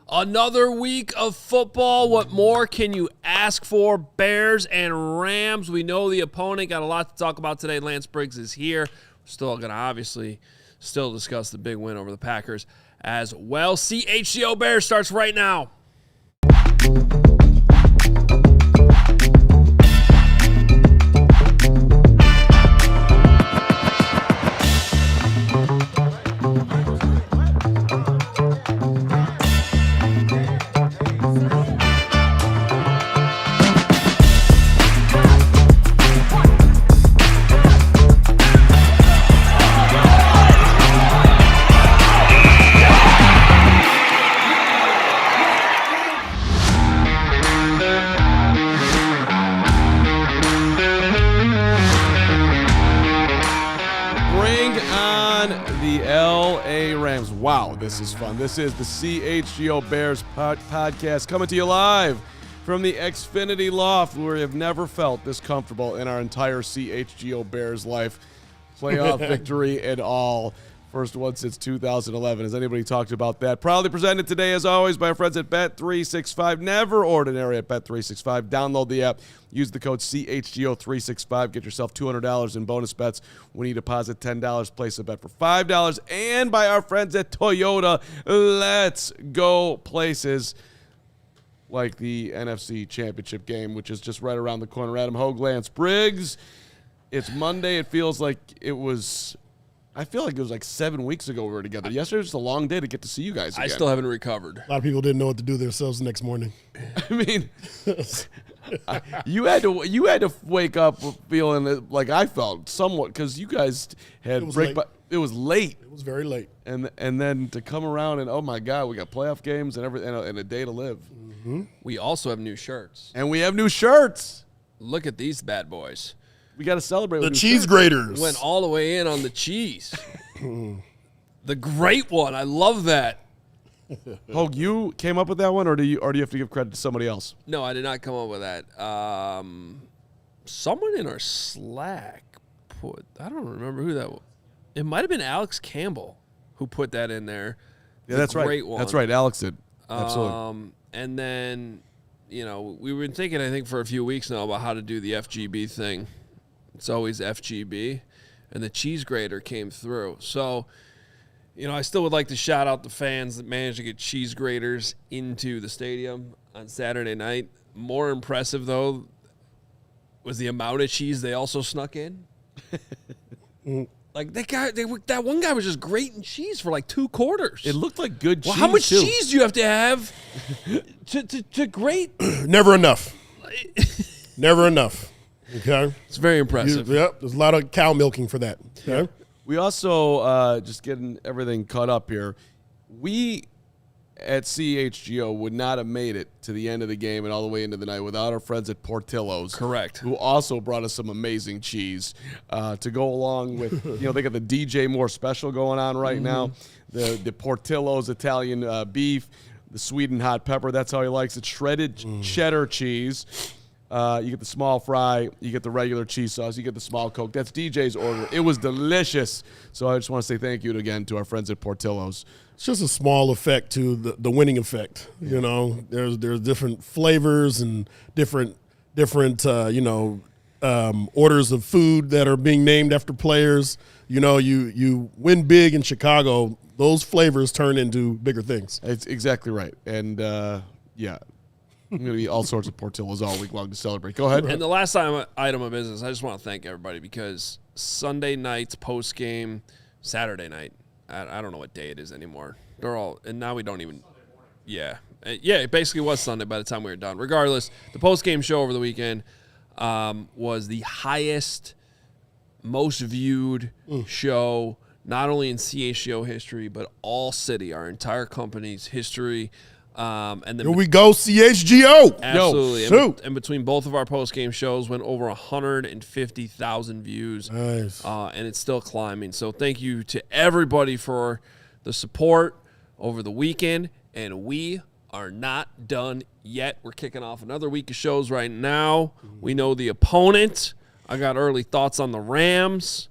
Another week of football. What more can you ask for? Bears and Rams. We know the opponent. Got a lot to talk about today. Lance Briggs is here. We're still going to obviously discuss the big win over the Packers as well. CHGO Bears starts right now. Wow, this is fun. This is the CHGO Bears Podcast coming to you live from the Xfinity Loft, where we have never felt this comfortable in our entire CHGO Bears life. Playoff victory and all. First one since 2011. Has anybody talked about that? Proudly presented today, as always, by our friends at Bet365. Never ordinary at Bet365. Download the app. Use the code CHGO365. Get yourself $200 in bonus bets when you deposit $10. Place a bet for $5. And by our friends at Toyota. Let's go places like the NFC Championship game, which is just right around the corner. Adam Hoge, Lance Briggs. It's Monday. It feels like it was... I feel like it was like 7 weeks ago we were together. Yesterday was just a long day to get to see you guys again. I still haven't recovered. A lot of people didn't know what to do themselves the next morning. I mean, you had to wake up feeling like I felt somewhat, because you guys had break. But it was late. It was very late. And then to come around and, oh my God, we got playoff games and everything and a day to live. Mm-hmm. We also have new shirts. And we have new shirts. Look at these bad boys. We got to celebrate the with cheese graters. Went all the way in on the cheese. The great one. I love that. Hogue, you came up with that one, or do you have to give credit to somebody else? No, I did not come up with that. Someone in our Slack put, I don't remember who that was. It might have been Alex Campbell who put that in there. Yeah, that's right. Great one. That's right. Alex did. Absolutely. And then, we've been thinking, I think, for a few weeks now about how to do the FGB thing. It's always FGB, and the cheese grater came through. So, I still would like to shout out the fans that managed to get cheese graters into the stadium on Saturday night. More impressive, though, was the amount of cheese they also snuck in. Like, that one guy was just grating cheese for like 2 quarters. It looked like good cheese. Well, how much too. cheese do you have to have to grate? Never enough. Never enough. Okay. It's very impressive. Yep. There's a lot of cow milking for that. Okay. We also, just getting everything caught up here, we at CHGO would not have made it to the end of the game and all the way into the night without our friends at Portillo's. Correct. Who also brought us some amazing cheese to go along with, they got the DJ Moore special going on right now, the Portillo's Italian beef, the sweet and hot pepper, that's how he likes it, shredded cheddar cheese. You get the small fry, you get the regular cheese sauce, you get the small Coke. That's DJ's order. It was delicious. So I just want to say thank you again to our friends at Portillo's. It's just a small effect to the winning effect. There's different flavors and different orders of food that are being named after players. You win big in Chicago, those flavors turn into bigger things. It's exactly right. And yeah. I'm going to eat all sorts of Portillo's all week long to celebrate. Go ahead. And the last item of business, I just want to thank everybody, because Sunday night's post-game, Saturday night, I don't know what day it is anymore. They're all, and now we don't even, yeah. Yeah, it basically was Sunday by the time we were done. Regardless, the post-game show over the weekend was the highest, most viewed show, not only in CHGO history, but all city, our entire company's history. And then here we go, CHGO. Absolutely. Yo, and between both of our post-game shows went over 150,000 views. Nice. And it's still climbing. So thank you to everybody for the support over the weekend. And we are not done yet. We're kicking off another week of shows right now. We know the opponent. I got early thoughts on the Rams.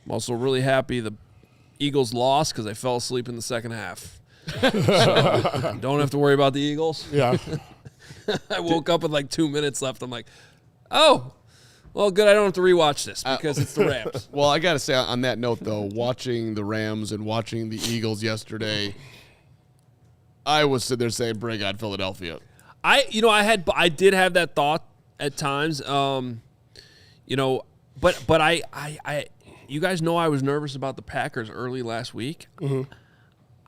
I'm also really happy the Eagles lost because I fell asleep in the second half. So don't have to worry about the Eagles. Yeah. I woke up with like 2 minutes left. I'm like, oh, well, good. I don't have to rewatch this because it's the Rams. Well, I got to say on that note, though, watching the Rams and watching the Eagles yesterday, I was sitting there saying, bring on Philadelphia. I did have that thought at times, but you guys know I was nervous about the Packers early last week. Mm-hmm.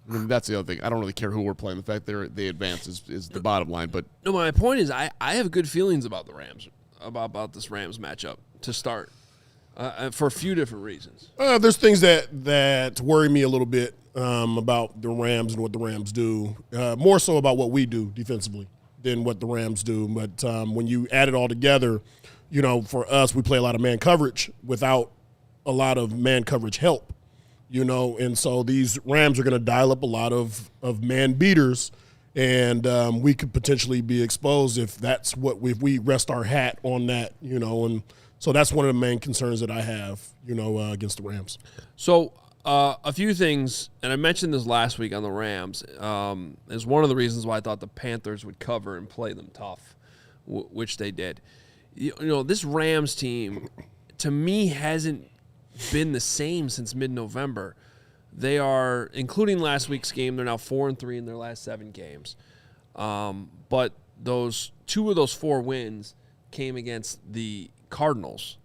I mean, that's the other thing. I don't really care who we're playing. The fact they advance is the bottom line. But no, my point is I have good feelings about the Rams, about this Rams matchup to start, for a few different reasons. There's things that worry me a little bit about the Rams and what the Rams do. More so about what we do defensively than what the Rams do. But when you add it all together, for us, we play a lot of man coverage without a lot of man coverage help. And so these Rams are going to dial up a lot of man beaters, and we could potentially be exposed if we rest our hat on that, and so that's one of the main concerns that I have, against the Rams. So a few things, and I mentioned this last week on the Rams, is one of the reasons why I thought the Panthers would cover and play them tough, which they did. This Rams team, to me, hasn't been the same since mid-November. They are, including last week's game, they're now 4-3 in their last 7 games. But two of those 4 wins came against the Cardinals.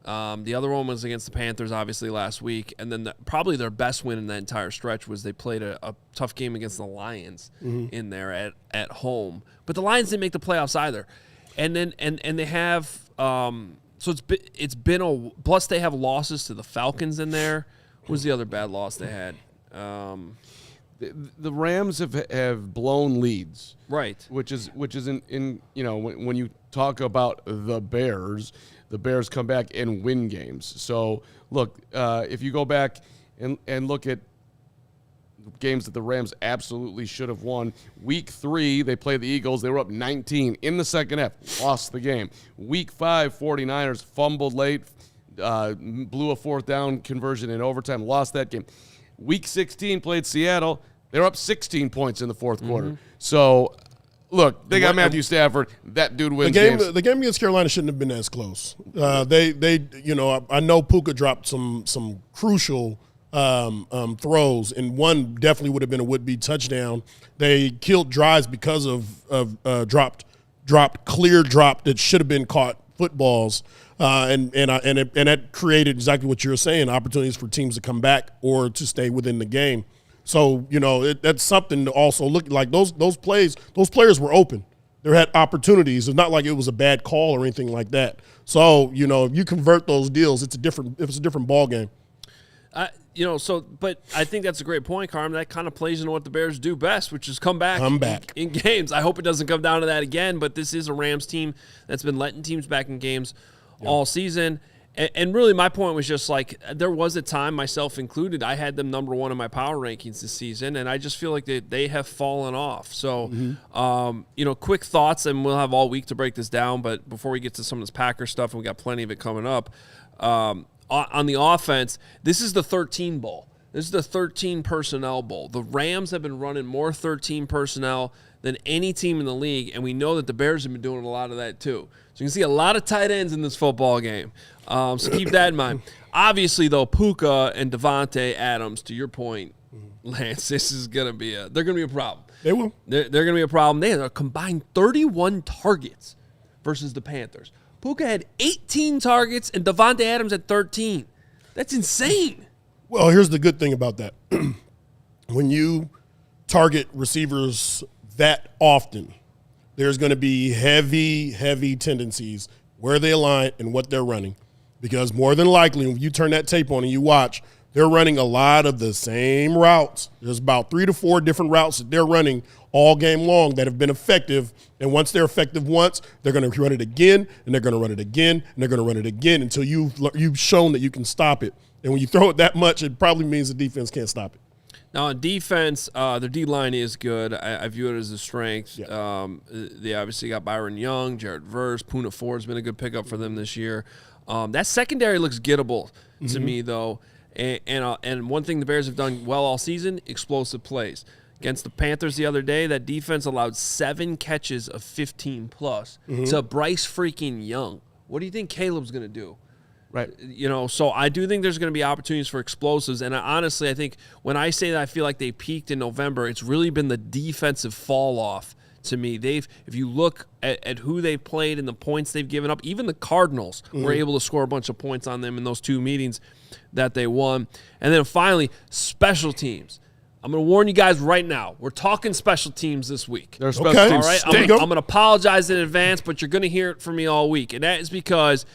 The other one was against the Panthers, obviously, last week. And then probably their best win in that entire stretch was they played a tough game against the Lions in there at home. But the Lions didn't make the playoffs either. And then and they have so it's been plus they have losses to the Falcons in there. What was the other bad loss they had? The Rams have blown leads, right? Which is in when you talk about the Bears come back and win games. So look, if you go back and look at games that the Rams absolutely should have won. Week 3, they played the Eagles. They were up 19 in the second half, lost the game. Week 5, 49ers fumbled late, blew a 4th down conversion in overtime, lost that game. Week 16, played Seattle. They were up 16 points in the 4th quarter. So, look, they got Matthew Stafford. That dude wins games. The game against Carolina shouldn't have been as close. I know Puka dropped some crucial throws, and one definitely would have been a would-be touchdown. They killed drives because of dropped that should have been caught footballs, and that created exactly what you're saying, opportunities for teams to come back or to stay within the game. So that's something to also look like. Those players were open. They had opportunities. It's not like it was a bad call or anything like that. So if you convert those deals, it's a different ball game. But I think that's a great point, Carman. That kind of plays into what the Bears do best, which is come back in games. I hope it doesn't come down to that again, but this is a Rams team that's been letting teams back in games all season. And really my point was just like there was a time, myself included, I had them number 1 in my power rankings this season, and I just feel like they have fallen off. So, quick thoughts, and we'll have all week to break this down, but before we get to some of this Packer stuff, and we got plenty of it coming up, on the offense, this is the 13 bowl. This is the 13 personnel bowl. The Rams have been running more 13 personnel than any team in the league, and we know that the Bears have been doing a lot of that too. So you can see a lot of tight ends in this football game. So keep that in mind. Obviously, though, Puka and Davante Adams, to your point, Lance, this is they're going to be a problem. They will. They're going to be a problem. They had a combined 31 targets versus the Panthers. Puka had 18 targets, and Davante Adams had 13. That's insane. Well, here's the good thing about that. When you target receivers that often, there's going to be heavy tendencies where they align and what they're running. Because more than likely, when you turn that tape on and you watch, they're running a lot of the same routes. There's about 3 to 4 different routes that they're running all game long that have been effective. And once they're effective once, they're going to run it again, and they're going to run it again, and they're going to run it again until you've shown that you can stop it. And when you throw it that much, it probably means the defense can't stop it. Now, on defense, their D-line is good. I view it as a strength. Yeah. They obviously got Byron Young, Jared Verse, Pula Nacua has been a good pickup for them this year. That secondary looks gettable to me, though. And one thing the Bears have done well all season, explosive plays. Against the Panthers the other day, that defense allowed 7 catches of 15-plus to Bryce freaking Young. What do you think Caleb's going to do? Right. So I do think there's going to be opportunities for explosives. And honestly, I think when I say that I feel like they peaked in November, it's really been the defensive fall off to me. If you look at who they've played and the points they've given up, even the Cardinals were able to score a bunch of points on them in those 2 meetings that they won. And then finally, special teams. I'm going to warn you guys right now. We're talking special teams this week. Their special teams. All right? I'm going to apologize in advance, but you're going to hear it from me all week. And that is because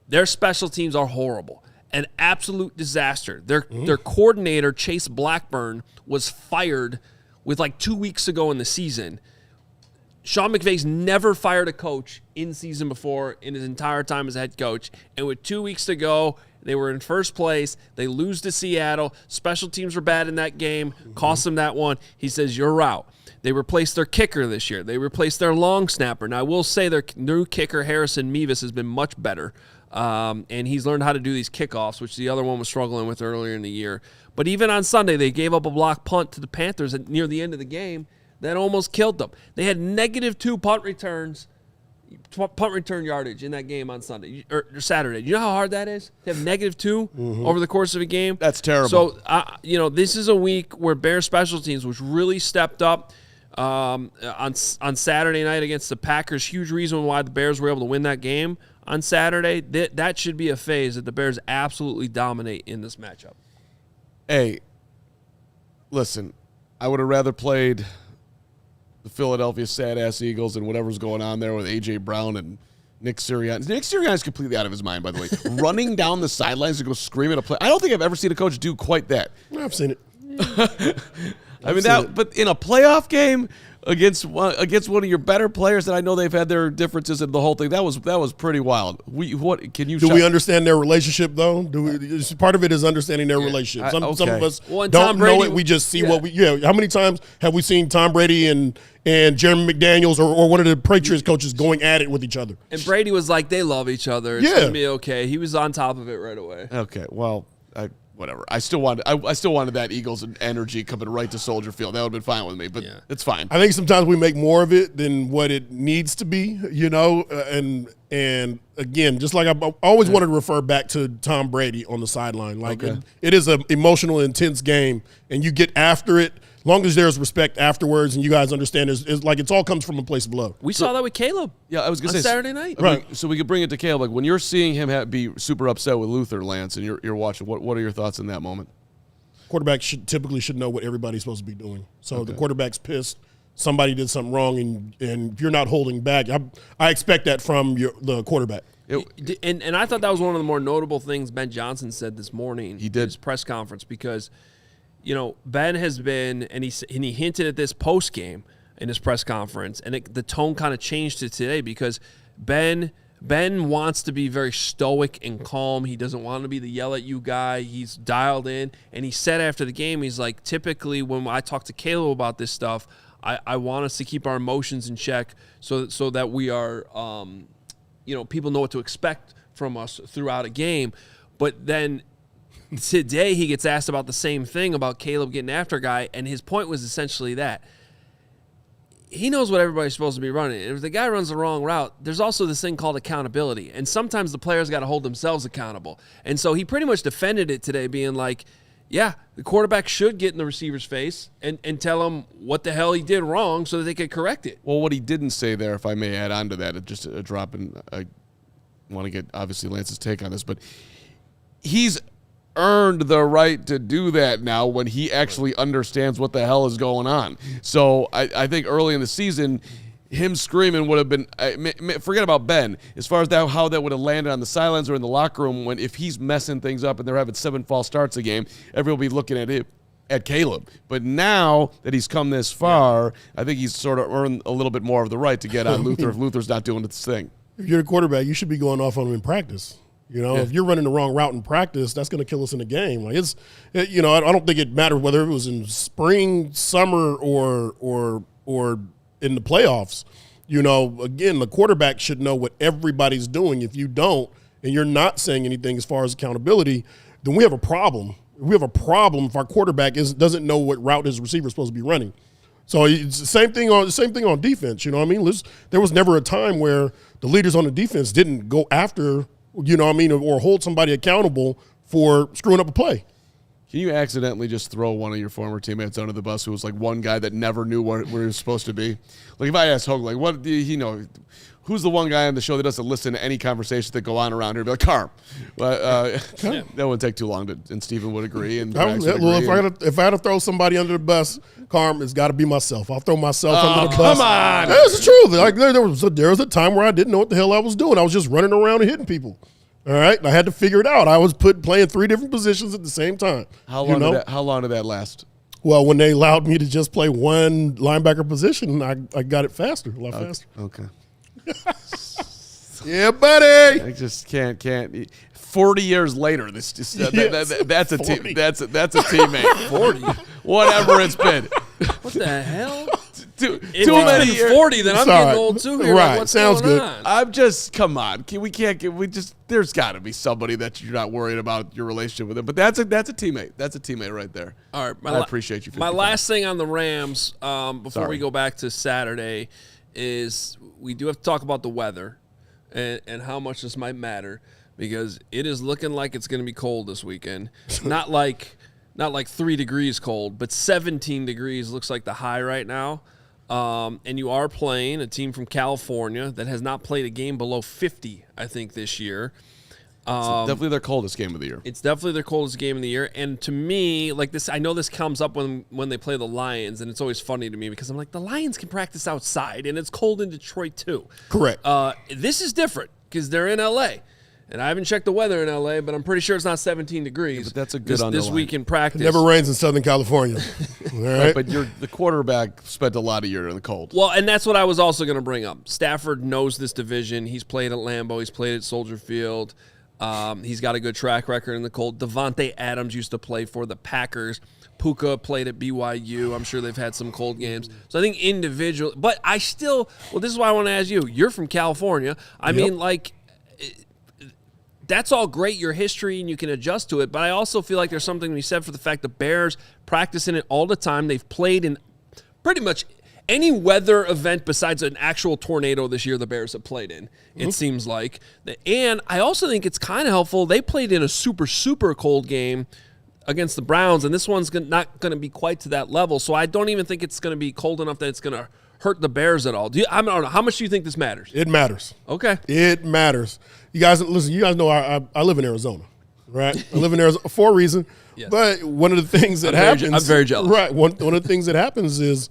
their special teams are horrible. An absolute disaster. Their coordinator, Chase Blackburn, was fired with like 2 weeks ago in the season. Sean McVay's never fired a coach in season before in his entire time as a head coach. And with 2 weeks to go, they were in first place. They lose to Seattle. Special teams were bad in that game. Cost them that one. He says, you're out. They replaced their kicker this year. They replaced their long snapper. Now, I will say their new kicker, Harrison Mevis, has been much better. And he's learned how to do these kickoffs, which the other one was struggling with earlier in the year. But even on Sunday, they gave up a block punt to the Panthers near the end of the game that almost killed them. They had -2 punt return yardage in that game on Sunday or Saturday. You know how hard that is to have -2 over the course of a game? That's terrible. So, this is a week where Bears special teams was really stepped up on Saturday night against the Packers. Huge reason why the Bears were able to win that game on Saturday. That should be a phase that the Bears absolutely dominate in this matchup. Hey, listen, I would have rather played the Philadelphia sad-ass Eagles and whatever's going on there with A.J. Brown and Nick Sirianni. Nick Sirianni's completely out of his mind, by the way. Running down the sidelines to go scream at a play. I don't think I've ever seen a coach do quite that. I've seen it. But in a playoff game against one of your better players, that I know they've had their differences in the whole thing, that was pretty wild. We understand their relationship though? Part of it is understanding their relationship. Some of us don't know it. We just see what we. Yeah. How many times have we seen Tom Brady and Jeremy McDaniels or one of the Patriots coaches going at it with each other? And Brady was like, they love each other. It's gonna be okay. He was on top of it right away. Okay. Well, whatever. I still wanted that Eagles energy coming right to Soldier Field. That would have been fine with me, but it's fine. I think sometimes we make more of it than what it needs to be, and again, just like I always wanted to refer back to Tom Brady on the sideline. Like it is an emotional, intense game, and you get after it. As long as there's respect afterwards, and you guys understand, it's like it all comes from a place of love. We saw that with Caleb. Yeah, I was going to say Saturday night, right? So we could bring it to Caleb. Like when you're seeing him be super upset with Luther, Lance, and you're watching. What are your thoughts in that moment? Quarterback typically should know what everybody's supposed to be doing. So the quarterback's pissed. Somebody did something wrong, and if you're not holding back, I expect that from the quarterback. And I thought that was one of the more notable things Ben Johnson said this morning. He did in his press conference because. Ben has been, and he hinted at this post game in his press conference, and the tone kind of changed to today because Ben wants to be very stoic and calm. He doesn't want to be the yell at you guy. He's dialed in, and he said after the game, he's like, typically when I talk to Caleb about this stuff, I want us to keep our emotions in check so that we are, people know what to expect from us throughout a game, but then. Today he gets asked about the same thing about Caleb getting after a guy, and his point was essentially that he knows what everybody's supposed to be running. And if the guy runs the wrong route, there's also this thing called accountability, and sometimes the players got to hold themselves accountable. And so he pretty much defended it today, being like, yeah, the quarterback should get in the receiver's face and tell him what the hell he did wrong so that they could correct it. Well, what he didn't say there, if I may add on to that, just a drop in, I want to get obviously Lance's take on this, but he's earned the right to do that now when he actually understands what the hell is going on. So I think early in the season, him screaming would have been, forget about Ben, as far as how that would have landed on the sidelines or in the locker room if he's messing things up and they're having 7 false starts a game, everyone will be looking at Caleb. But now that he's come this far, I think he's sort of earned a little bit more of the right to get on Luther if Luther's not doing his thing. If you're the quarterback, you should be going off on him in practice. If you're running the wrong route in practice, that's going to kill us in the game. Like I don't think it mattered whether it was in spring, summer, or in the playoffs. Again, the quarterback should know what everybody's doing. If you don't, and you're not saying anything as far as accountability, then we have a problem. We have a problem if our quarterback doesn't know what route his receiver is supposed to be running. So it's the same thing on defense. You know what I mean? There was never a time where the leaders on the defense didn't go after, you know what I mean, or hold somebody accountable for screwing up a play. Can you accidentally just throw one of your former teammates under the bus who was like one guy that never knew where he was supposed to be? Like if I asked Hoge, like, what do you know? Who's the one guy on the show that doesn't listen to any conversations that go on around here? Be like, Carm. That wouldn't take too long, and Stephen would agree. And if I had to throw somebody under the bus, Carm, it's got to be myself. I'll throw myself under the bus. Come on. That's the truth. Like there was a time where I didn't know what the hell I was doing. I was just running around and hitting people. All right, and I had to figure it out. I was playing 3 different positions at the same time. How long did that last? Well, when they allowed me to just play one linebacker position, I got it faster, a lot faster. Okay. Yeah, buddy. I just can't. 40 years later, that's a team. That's a teammate. 40, whatever it's been. What the hell? Too many years. 40, then I'm getting old too. Here. Right, Like, what's sounds going good. on? I'm just come on. There's got to be somebody that you're not worried about your relationship with him. But that's a teammate. That's a teammate right there. All right, I appreciate you. My last thing on the Rams before we Sorry. go back to Saturday is we do have to talk about the weather and how much this might matter because it is looking like it's going to be cold this weekend. Not like 3 degrees cold, but 17 degrees looks like the high right now. And you are playing a team from California that has not played a game below 50, I think, this year. It's definitely their coldest game of the year. It's definitely their coldest game of the year. And to me, like this, I know this comes up when they play the Lions, and it's always funny to me because I'm like, the Lions can practice outside, and it's cold in Detroit too. Correct. This is different because they're in L.A., and I haven't checked the weather in L.A., but I'm pretty sure it's not 17 degrees. Yeah, but that's a good this week in practice. It never rains in Southern California. All right. But the quarterback spent a lot of years in the cold. Well, and that's what I was also going to bring up. Stafford knows this division. He's played at Lambeau. He's played at Soldier Field. He's got a good track record in the cold. Devontae Adams used to play for the Packers. Puka played at BYU. I'm sure they've had some cold games. So I think individual. But I still – well, this is why I want to ask you. You're from California. I mean, like – that's all great, your history, and you can adjust to it. But I also feel like there's something to be said for the fact the Bears practice in it all the time. They've played in pretty much any weather event besides an actual tornado this year the Bears have played in, it seems like. And I also think it's kind of helpful. They played in a super, super cold game against the Browns, and this one's not going to be quite to that level. So I don't even think it's going to be cold enough that it's going to hurt the Bears at all. I don't know. How much do you think this matters? It matters. Okay. It matters. You guys, listen, you guys know I live in Arizona, right? I live in Arizona for a reason. Yes. But one of the things that happens. I'm very jealous. Right. One of the things that happens is,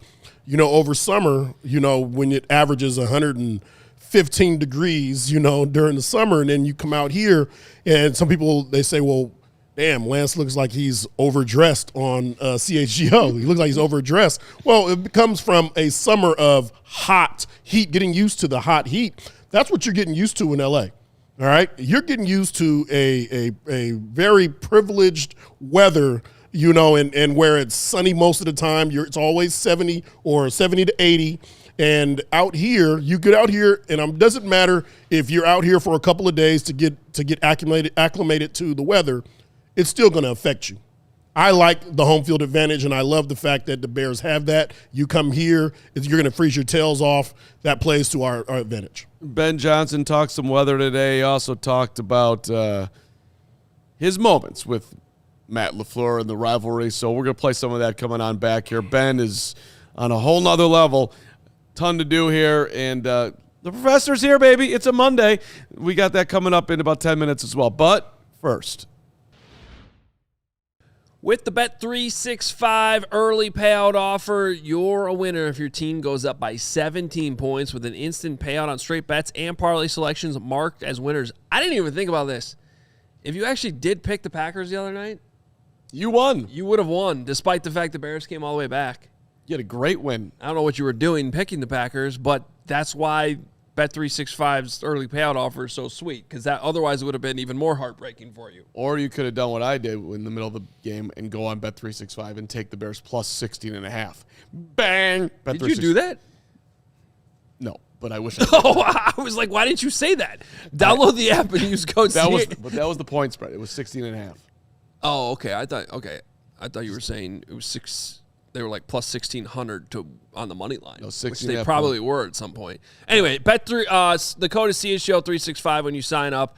over summer, when it averages 115 degrees, during the summer, and then you come out here and some people, they say, well, damn, Lance looks like he's overdressed on CHGO. He looks like he's overdressed. Well, it comes from a summer of hot heat, getting used to the hot heat. That's what you're getting used to in L.A., all right? You're getting used to a very privileged weather, and where it's sunny most of the time. It's always 70 or 70 to 80. And out here, you get out here, and it doesn't matter if you're out here for a couple of days to get acclimated to the weather, it's still going to affect you. I like the home field advantage, and I love the fact that the Bears have that. You come here, you're going to freeze your tails off. That plays to our advantage. Ben Johnson talked some weather today. He also talked about his moments with Matt LaFleur and the rivalry. So we're going to play some of that coming on back here. Ben is on a whole nother level. Ton to do here, and the professor's here, baby. It's a Monday. We got that coming up in about 10 minutes as well. But first, with the Bet365 early payout offer, you're a winner if your team goes up by 17 points with an instant payout on straight bets and parlay selections marked as winners. I didn't even think about this. If you actually did pick the Packers the other night, you won. You would have won, despite the fact the Bears came all the way back. You had a great win. I don't know what you were doing picking the Packers, but that's why Bet365's early payout offer is so sweet, because that otherwise it would have been even more heartbreaking for you. Or you could have done what I did in the middle of the game and go on Bet365 and take the Bears plus 16.5. Bang! Did you do that? No, but I wish I did. Oh, I was like, why didn't you say that? Download the app and use code that was the point spread. It was 16.5. Oh, okay. I thought you were saying it was 6. They were like plus 1,600 on the money line, which they probably were at some point. Anyway, the code is CHGO365 when you sign up.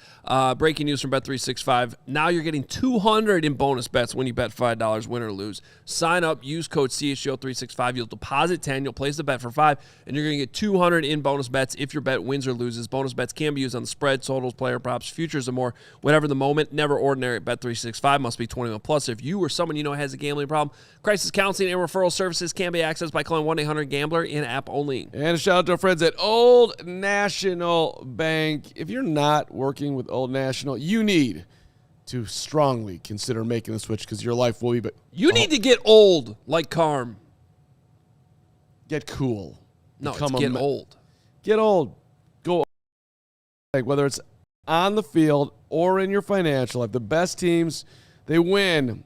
Breaking news from Bet365. Now you're getting $200 in bonus bets when you bet $5, win or lose. Sign up, use code CHGO365. You'll deposit 10, you'll place the bet for 5, and you're going to get $200 in bonus bets if your bet wins or loses. Bonus bets can be used on the spread, totals, player props, futures, and more. Whatever the moment, never ordinary at Bet365. Must be 21 plus. If you or someone you know has a gambling problem, crisis counseling and referral services can be accessed by calling 1-800-GAMBLER in app only. And a shout out to our friends at Old National Bank. If you're not working with Old National, you need to strongly consider making the switch because your life will be. But you need to get old like Carm. Get cool. No, it's get old. Get old. Go. Whether it's on the field or in your financial life, the best teams, they win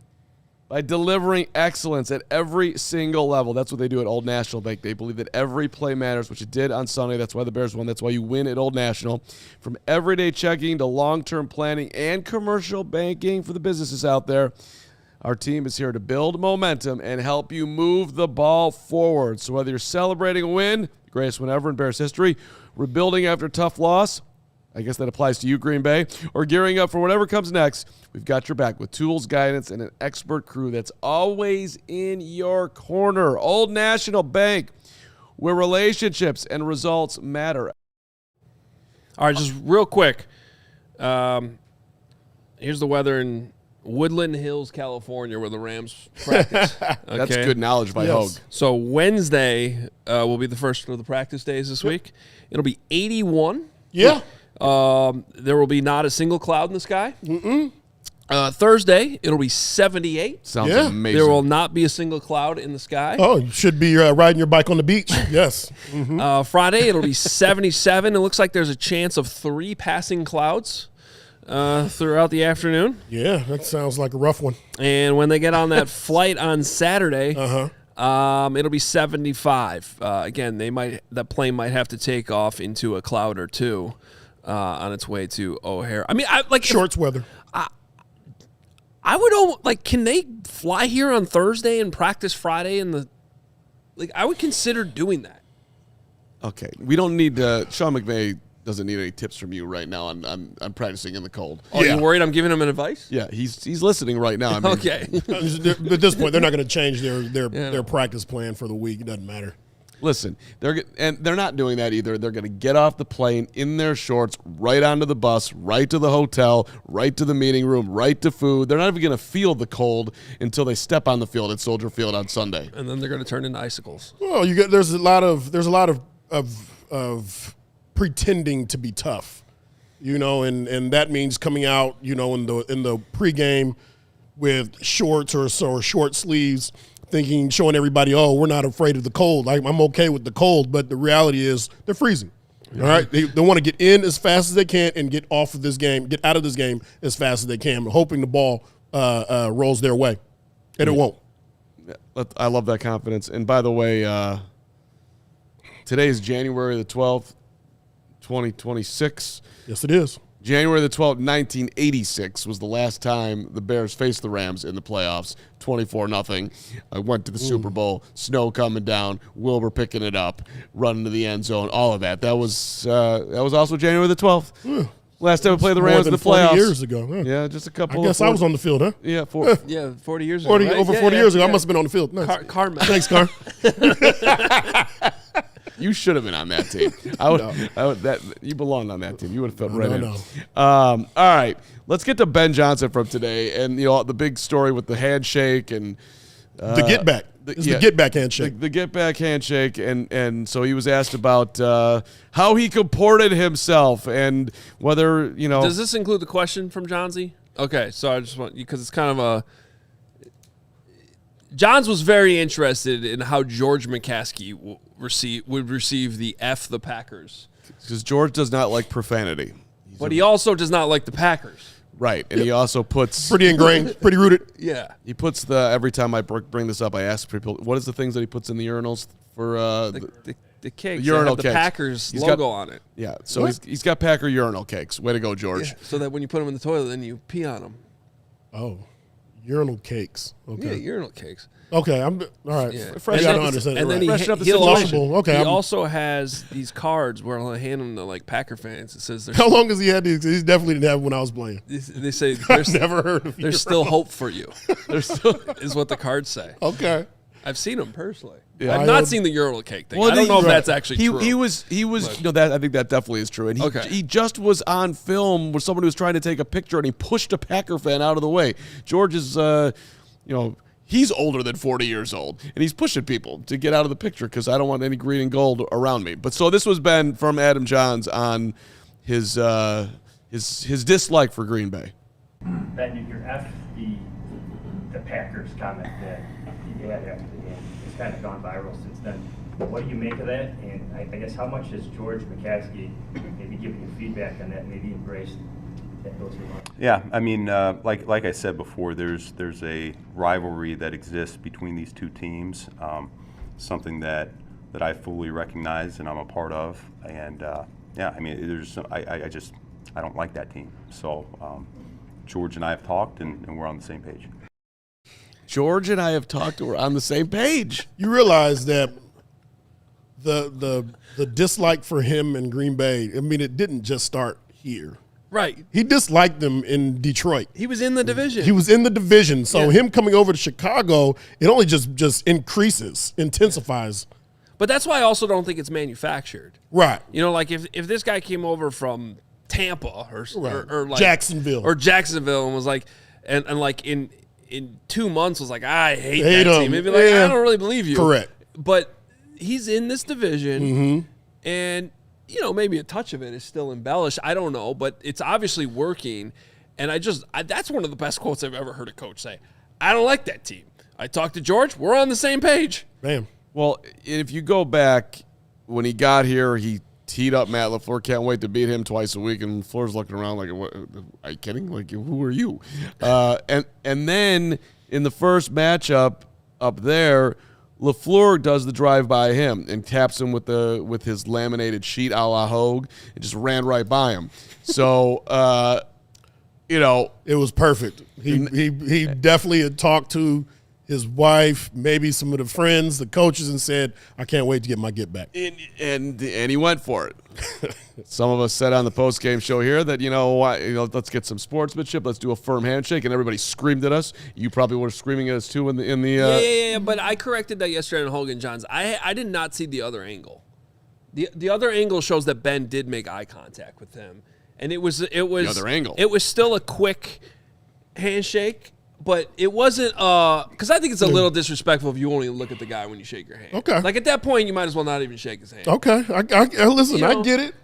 by delivering excellence at every single level. That's what they do at Old National Bank. They believe that every play matters, which it did on Sunday. That's why the Bears won. That's why you win at Old National. From everyday checking to long-term planning and commercial banking for the businesses out there, our team is here to build momentum and help you move the ball forward. So whether you're celebrating a win, the greatest win ever in Bears history, rebuilding after a tough loss, I guess that applies to you, Green Bay, or gearing up for whatever comes next, we've got your back with tools, guidance, and an expert crew that's always in your corner. Old National Bank, where relationships and results matter. All right, just real quick. Here's the weather in Woodland Hills, California, where the Rams practice. Okay? That's good knowledge by Hoge. So Wednesday will be the first of the practice days this week. It'll be 81. Yeah. There will be not a single cloud in the sky. Thursday, it'll be 78. Sounds amazing. There will not be a single cloud in the sky. Oh, you should be riding your bike on the beach. Yes. Friday, it'll be 77. It looks like there's a chance of 3 passing clouds throughout the afternoon. Yeah, that sounds like a rough one. And when they get on that flight on Saturday, it'll be 75. Again, that plane might have to take off into a cloud or two on its way to O'Hare. I mean, shorts weather. I would can they fly here on Thursday and practice Friday I would consider doing that. Okay, we don't need Sean McVay doesn't need any tips from you right now on practicing in the cold. Oh, you worried I'm giving him an advice? Yeah, he's listening right now. I mean, okay. At this point, they're not going to change their practice plan for the week. It doesn't matter. Listen, they're not doing that either. They're going to get off the plane in their shorts, right onto the bus, right to the hotel, right to the meeting room, right to food. They're not even going to feel the cold until they step on the field at Soldier Field on Sunday. And then they're going to turn into icicles. Well, there's a lot of pretending to be tough, and that means coming out, in the pregame with shorts or short sleeves, showing everybody, oh, we're not afraid of the cold. I'm okay with the cold, but the reality is they're freezing. All right, they want to get in as fast as they can and get out of this game as fast as they can, hoping the ball rolls their way, and it won't. I love that confidence. And by the way, today is January the 12th, 2026. Yes, it is. January the 12th, 1986 was the last time the Bears faced the Rams in the playoffs, 24-0. I went to the Super Bowl, snow coming down, Wilbur picking it up, running to the end zone, all of that. That was also January the 12th. Last time we played the Rams in the playoffs. 40 years ago. Huh? Yeah, just a couple. I guess I was on the field, huh? Yeah, 40 years ago. Over 40 years ago, I must have been on the field. Nice. Carman. Thanks, Car. You should have been on that team. You belonged on that team. You would have felt right in. No. All right, let's get to Ben Johnson from today, and the big story with the handshake and the get back. The get back handshake. The get back handshake, and so he was asked about how he comported himself and whether Does this include the question from Johnsy? Okay, so I just want because it's kind of a. Johns was very interested in how George McCaskey would receive the F the Packers. Because George does not like profanity. But he also does not like the Packers. Right, and he also puts... Pretty ingrained, pretty rooted. Yeah. He puts every time I bring this up, I ask people, what is the things that he puts in the urinals for... The cakes. The urinal the cakes. Packers logo on it. Yeah, so he's got Packer urinal cakes. Way to go, George. Yeah, so that when you put them in the toilet, then you pee on them. Oh. Urinal cakes. Okay. Yeah, urinal cakes. Okay, I'm all right. Yeah. Fresh And I then- don't understand. and it then right. he'll flushable. Okay. He I'm- also has these cards where he'll hand them to like Packer fans. It says there's how long has he had these? He definitely didn't have them when I was playing. they say I've never heard of there's still hope for you. There's still is what the cards say. Okay. I've seen them personally. Yeah. I've not seen the urinal cake thing. Well, I don't know if right. that's actually true. He was that I think that definitely is true. And he just was on film where somebody was trying to take a picture and he pushed a Packer fan out of the way. George is he's older than 40 years old and he's pushing people to get out of the picture because I don't want any green and gold around me. But so this was Ben from Adam Johns on his dislike for Green Bay. Ben, your F the Packers comment that you had after the game. It's kind of gone viral since then. What do you make of that? And I guess how much has George McCaskey maybe given you feedback on that, maybe embraced those remarks? Yeah, I mean, like I said before, there's a rivalry that exists between these two teams, something that I fully recognize and I'm a part of. And yeah, I mean, I don't like that team. So George and I have talked and we're on the same page. George and I have talked. We're on the same page. You realize that the dislike for him in Green Bay, I mean, it didn't just start here. right. He disliked them in Detroit. He was in the division. He was in the division. So Yeah. him coming over to Chicago, it only just intensifies. But that's why I also don't think it's manufactured. Right. You know, like if this guy came over from Tampa or like Jacksonville and was like and like in 2 months was like, I hate Hate that him. team. It'd be like, Yeah. I don't really believe you. Correct. But he's in this division and maybe a touch of it is still embellished. I don't know, but it's obviously working. And that's one of the best quotes I've ever heard a coach say. I don't like that team. I talked to George. We're on the same page. Bam. Well, if you go back, when he got here, he teed up Matt LaFleur. Can't wait to beat him twice a week. And LaFleur's looking around like, what, are you kidding? Like, who are you? And then in the first matchup up there, LaFleur does the drive by him and taps him with his laminated sheet a la Hoge and just ran right by him. So, It was perfect. He definitely had talked to his wife, maybe some of the friends, the coaches, and said, I can't wait to get my get back. and he went for it. Some of us said on the post-game show here that, let's get some sportsmanship. Let's do a firm handshake. And everybody screamed at us. You probably were screaming at us, too, in the Yeah. But I corrected that yesterday on Hogan Johns. I did not see the other angle. The other angle shows that Ben did make eye contact with him. And it was the other angle. It was still a quick handshake. But it wasn't, because I think it's a little disrespectful if you only look at the guy when you shake your hand. Okay. Like at that point, you might as well not even shake his hand. Okay. I listen, I know, get it.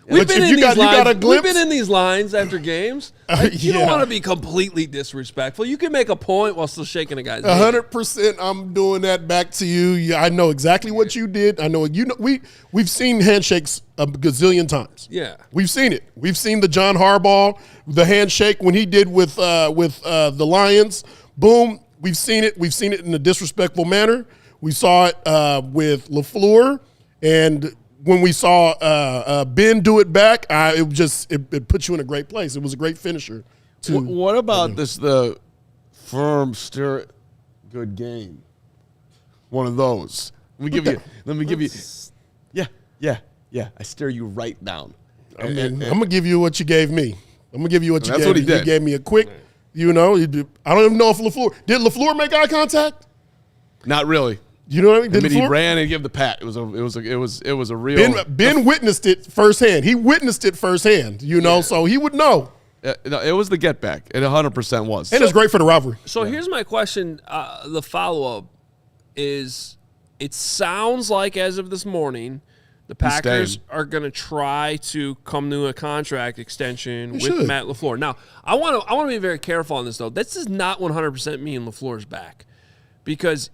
We've But been if in you got a We've glimpse. been in these lines after games. Like, you don't Yeah. want to be completely disrespectful. You can make a point while still shaking a guy's hand. 100%. I'm doing that back to you. Yeah, I know exactly what you did. I know we've seen handshakes a gazillion times. Yeah. We've seen it. We've seen the John Harbaugh, the handshake when he did with the Lions. Boom. We've seen it. We've seen it in a disrespectful manner. We saw it with LaFleur, and when we saw Ben do it back, it put you in a great place. It was a great finisher. What about the firm stir good game? One of those. Let me give you. Yeah. I stare you right down. I'm gonna give you what you gave me. I'm gonna give you what you That's gave what me. he did. You gave me a quick. I don't even know if LaFleur make eye contact. Not really. You know what I mean? I mean, he LaFleur? ran and gave the pat. It was a real. Ben witnessed it firsthand. He witnessed it firsthand. So he would know. No, it was the get back. It 100% was. And it's great for the rivalry. So here's my question. The follow-up is, it sounds like as of this morning, the Packers are going to try to come to a contract extension with should. Matt LaFleur. Now, I want to be very careful on this, though. This is not 100% mean LaFleur's back, because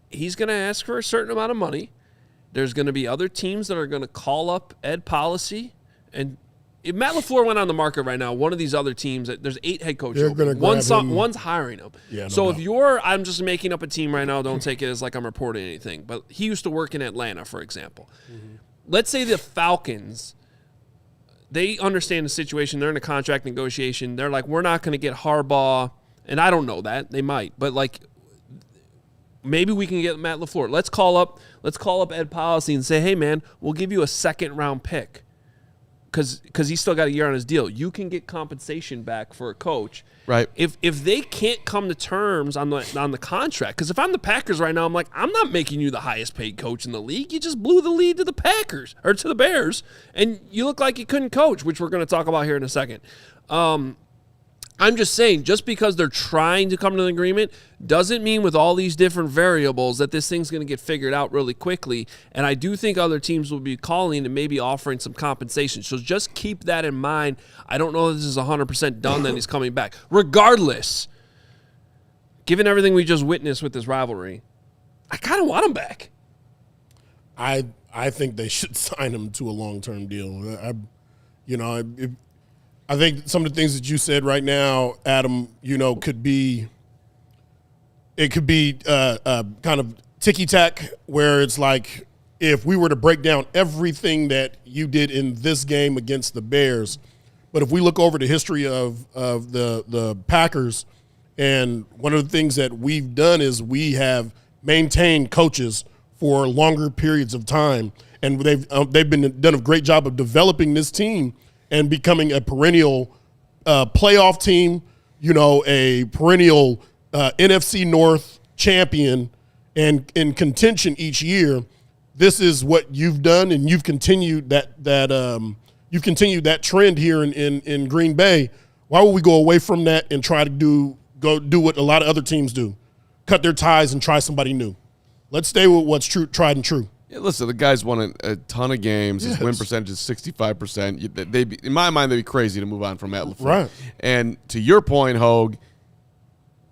he's going to ask for a certain amount of money. There's going to be other teams that are going to call up Ed Policy. And if Matt LaFleur went on the market right now, one of these other teams, there's 8 head coaches. They're gonna grab him. One's hiring him. Yeah, no so doubt. if I'm just making up a team right now, don't take it as like I'm reporting anything. But he used to work in Atlanta, for example. Mm-hmm. Let's say the Falcons, they understand the situation. They're in a contract negotiation. They're like, we're not going to get Harbaugh And I don't know that. They might. But, like, maybe we can get Matt LaFleur. Let's call up Ed Policy and say, hey, man, we'll give you a second-round pick because he's still got a year on his deal. You can get compensation back for a coach. Right. If they can't come to terms on the contract, because if I'm the Packers right now, I'm like, I'm not making you the highest-paid coach in the league. You just blew the lead to the Packers or to the Bears, and you look like you couldn't coach, which we're going to talk about here in a second. I'm just saying, just because they're trying to come to an agreement doesn't mean with all these different variables that this thing's going to get figured out really quickly. And I do think other teams will be calling and maybe offering some compensation. So just keep that in mind. I don't know if this is 100% done that he's coming back. Regardless, given everything we just witnessed with this rivalry, I kind of want him back. I think they should sign him to a long-term deal. I think some of the things that you said right now, Adam, could be kind of ticky-tack, where it's like if we were to break down everything that you did in this game against the Bears, but if we look over the history of the Packers, and one of the things that we've done is we have maintained coaches for longer periods of time, and they've done a great job of developing this team and becoming a perennial playoff team, a perennial NFC North champion and in contention each year. This is what you've done, and you've continued that trend here in Green Bay. Why would we go away from that and try to do what a lot of other teams do? Cut their ties and try somebody new. Let's stay with what's true, tried and true. Yeah, listen, the guy's won a ton of games. His win percentage is 65%. In my mind, they'd be crazy to move on from Matt LaFleur. Right. And to your point, Hoge,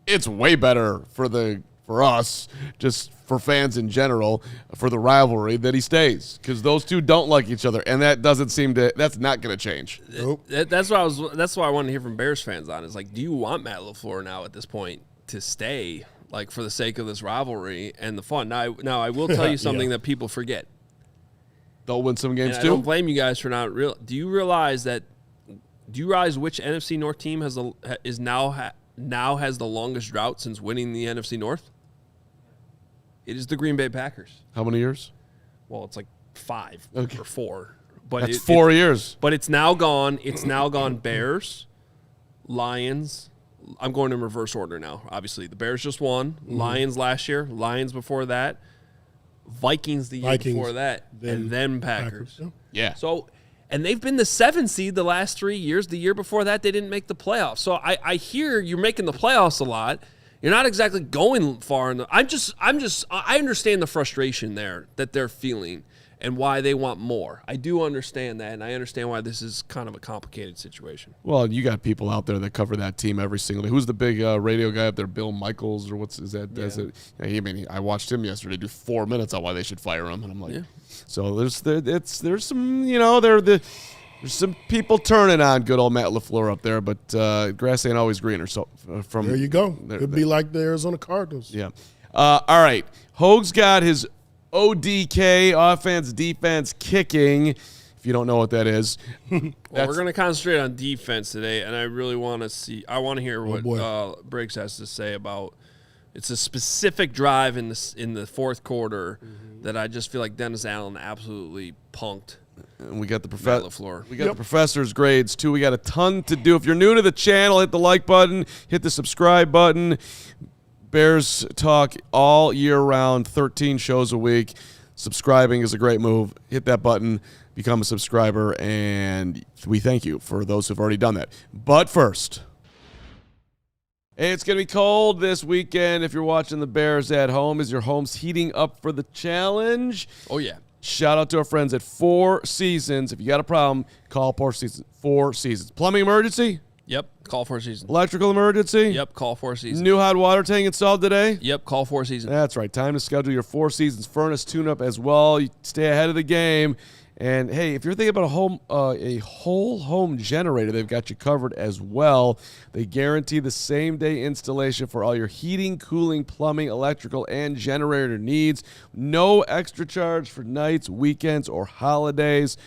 it's way better for us, just for fans in general, for the rivalry, that he stays, because those two don't like each other, and that's not going to change. Nope. That's why I wanted to hear from Bears fans on. Is like, do you want Matt LaFleur now at this point to stay? Like, for the sake of this rivalry and the fun. Now I will tell you something that people forget. They'll win some games and too. I don't blame you guys for not real. Do you realize which NFC North team has the longest drought since winning the NFC North? It is the Green Bay Packers. How many years? Well, it's like 5 or 4. But that's 4 years. But it's now gone. It's now gone Bears, Lions. I'm going in reverse order now. Obviously, the Bears just won. Lions last year. Lions before that. Vikings the year before that. And then Packers. Yeah. So, and they've been the 7 seed the last 3 years. The year before that, they didn't make the playoffs. So I hear you're making the playoffs a lot. You're not exactly going far in the. I understand the frustration there that they're feeling and why they want more. I do understand that, and I understand why this is kind of a complicated situation. Well, you got people out there that cover that team every single day. Who's the big radio guy up there? Bill Michaels, or what's is that? Yeah. I watched him yesterday do 4 minutes on why they should fire him, and I'm like, so there's some there's some people turning on good old Matt LaFleur up there, but grass ain't always greener. So from there you go. Could be like the Arizona Cardinals. Yeah. All right. Hoge's got his ODK, offense, defense, kicking. If you don't know what that is. Well, we're going to concentrate on defense today, and I really want to hear what Briggs has to say about. It's a specific drive in the fourth quarter that I just feel like Dennis Allen absolutely punked. And we got the LaFleur. We got the professor's grades too. We got a ton to do. If you're new to the channel, hit the like button, hit the subscribe button. Bears talk all year round, 13 shows a week. Subscribing is a great move. Hit that button, become a subscriber, and we thank you for those who've already done that. But first, it's going to be cold this weekend. If you're watching the Bears at home, is your home's heating up for the challenge? Oh, yeah. Shout out to our friends at 4 Seasons. If you got a problem, call 4 Seasons. 4 Seasons. Plumbing emergency? Yep, call 4 Seasons. Electrical emergency? Yep, call 4 Seasons. New hot water tank installed today? Yep, call 4 Seasons. That's right. Time to schedule your 4 Seasons furnace tune-up as well. You stay ahead of the game. And, hey, if you're thinking about a whole home generator, they've got you covered as well. They guarantee the same-day installation for all your heating, cooling, plumbing, electrical, and generator needs. No extra charge for nights, weekends, or holidays.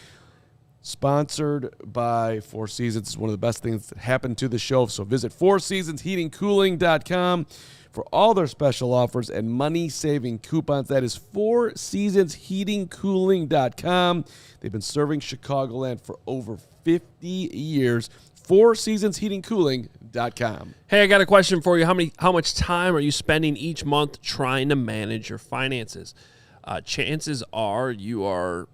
Sponsored by Four Seasons. It's one of the best things that happened to the show. So visit fourseasonsheatingcooling.com for all their special offers and money-saving coupons. That is fourseasonsheatingcooling.com. They've been serving Chicagoland for over 50 years. fourseasonsheatingcooling.com. Hey, I got a question for you. How much time are you spending each month trying to manage your finances? Chances are you are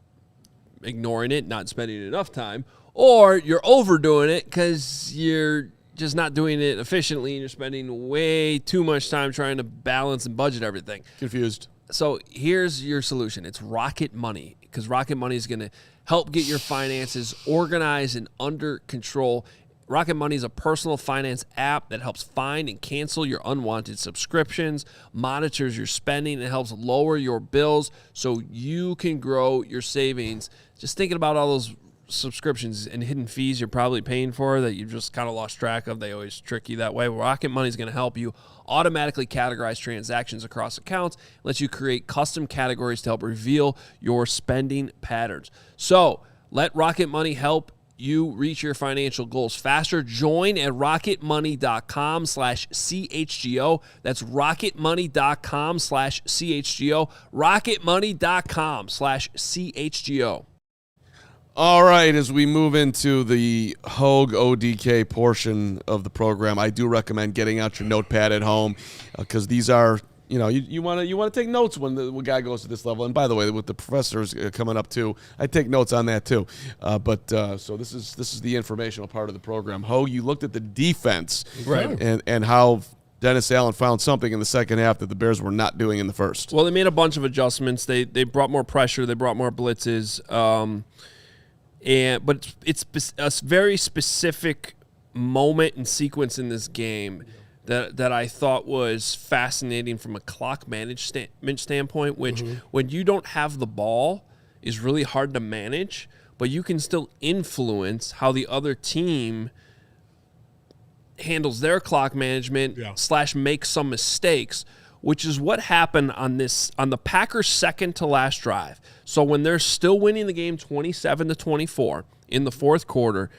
ignoring it, not spending enough time, or you're overdoing it because you're just not doing it efficiently and you're spending way too much time trying to balance and budget everything. Confused. So here's your solution. It's Rocket Money, because Rocket Money is going to help get your finances organized and under control. Rocket Money is a personal finance app that helps find and cancel your unwanted subscriptions, monitors your spending, and helps lower your bills so you can grow your savings. Just thinking about all those subscriptions and hidden fees you're probably paying for that you just kind of lost track of. They always trick you that way. Rocket Money is going to help you automatically categorize transactions across accounts, lets you create custom categories to help reveal your spending patterns. So let Rocket Money help you reach your financial goals faster. Join at rocketmoney.com/CHGO. That's rocketmoney.com/CHGO. rocketmoney.com/CHGO. All right, as we move into the Hoge ODK portion of the program, I do recommend getting out your notepad at home because these are, you want to take notes when the guy goes to this level. And by the way, with the professors coming up too, I take notes on that too. So this is the informational part of the program. Hoge, you looked at the defense, right, and how Dennis Allen found something in the second half that the Bears were not doing in the first. Well, they made a bunch of adjustments. They brought more pressure. They brought more blitzes. But it's a very specific moment and sequence in this game that I thought was fascinating from a clock management standpoint, which when you don't have the ball is really hard to manage, but you can still influence how the other team handles their clock management / make some mistakes, which is what happened on the Packers' second to last drive. So when they're still winning the game 27-24 in the fourth quarter,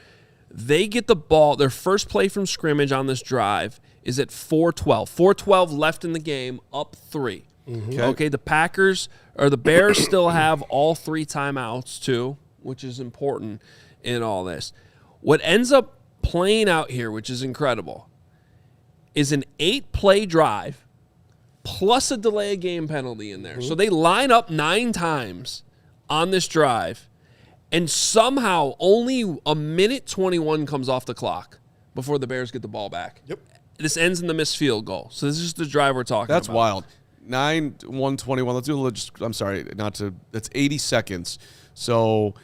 they get the ball. Their first play from scrimmage on this drive is at 4:12. 4:12 left in the game, up 3. Okay, the Bears still have all 3 timeouts too, which is important in all this. What ends up playing out here, which is incredible, is an 8-play drive plus a delay of game penalty in there. So they line up 9 times on this drive, and somehow only a minute 21 comes off the clock before the Bears get the ball back. Yep. This ends in the missed field goal. So this is the drive we're talking about. That's wild. 9-1-21. Let's do a little. I'm sorry, that's 80 seconds. So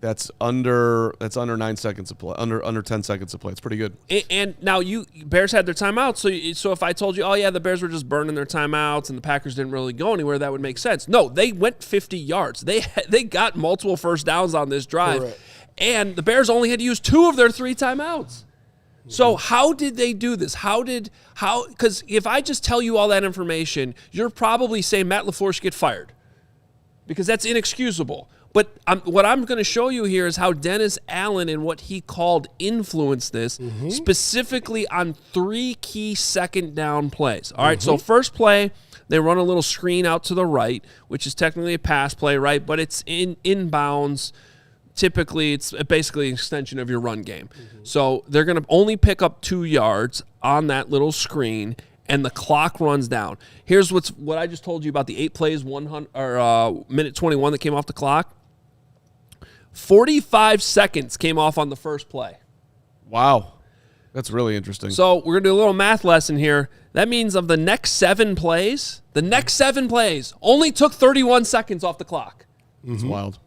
that's under 9 seconds of play. Under 10 seconds of play. It's pretty good. And now Bears had their timeouts. So if I told you, oh yeah, the Bears were just burning their timeouts and the Packers didn't really go anywhere, that would make sense. No, they went 50 yards. They got multiple first downs on this drive. Correct. And the Bears only had to use 2 of their 3 timeouts. So how did they do this? Because if I just tell you all that information, you're probably saying Matt LaFleur should get fired because that's inexcusable. But what I'm going to show you here is how Dennis Allen and what he called influenced this, specifically on 3 key second down plays. All right, so first play, they run a little screen out to the right, which is technically a pass play, right? But it's inbounds. Typically, it's basically an extension of your run game. So they're going to only pick up 2 yards on that little screen, and the clock runs down. Here's what I just told you about the 8 plays, minute 21 that came off the clock. 45 seconds came off on the first play. Wow. That's really interesting. So we're going to do a little math lesson here. That means of the next 7 plays, only took 31 seconds off the clock. That's wild.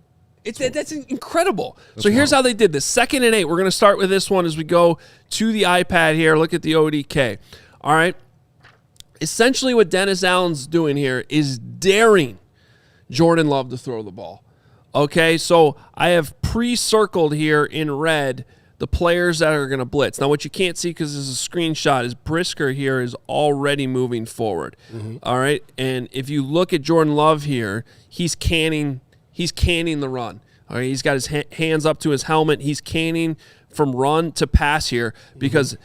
That's incredible. So here's how they did this. 2nd and 8. We're going to start with this one as we go to the iPad here. Look at the ODK. All right. Essentially what Dennis Allen's doing here is daring Jordan Love to throw the ball. Okay, so I have pre-circled here in red the players that are going to blitz. Now, what you can't see because this is a screenshot is Brisker here is already moving forward. All right, and if you look at Jordan Love here, he's canning the run. All right, he's got his hands up to his helmet. He's canning from run to pass here because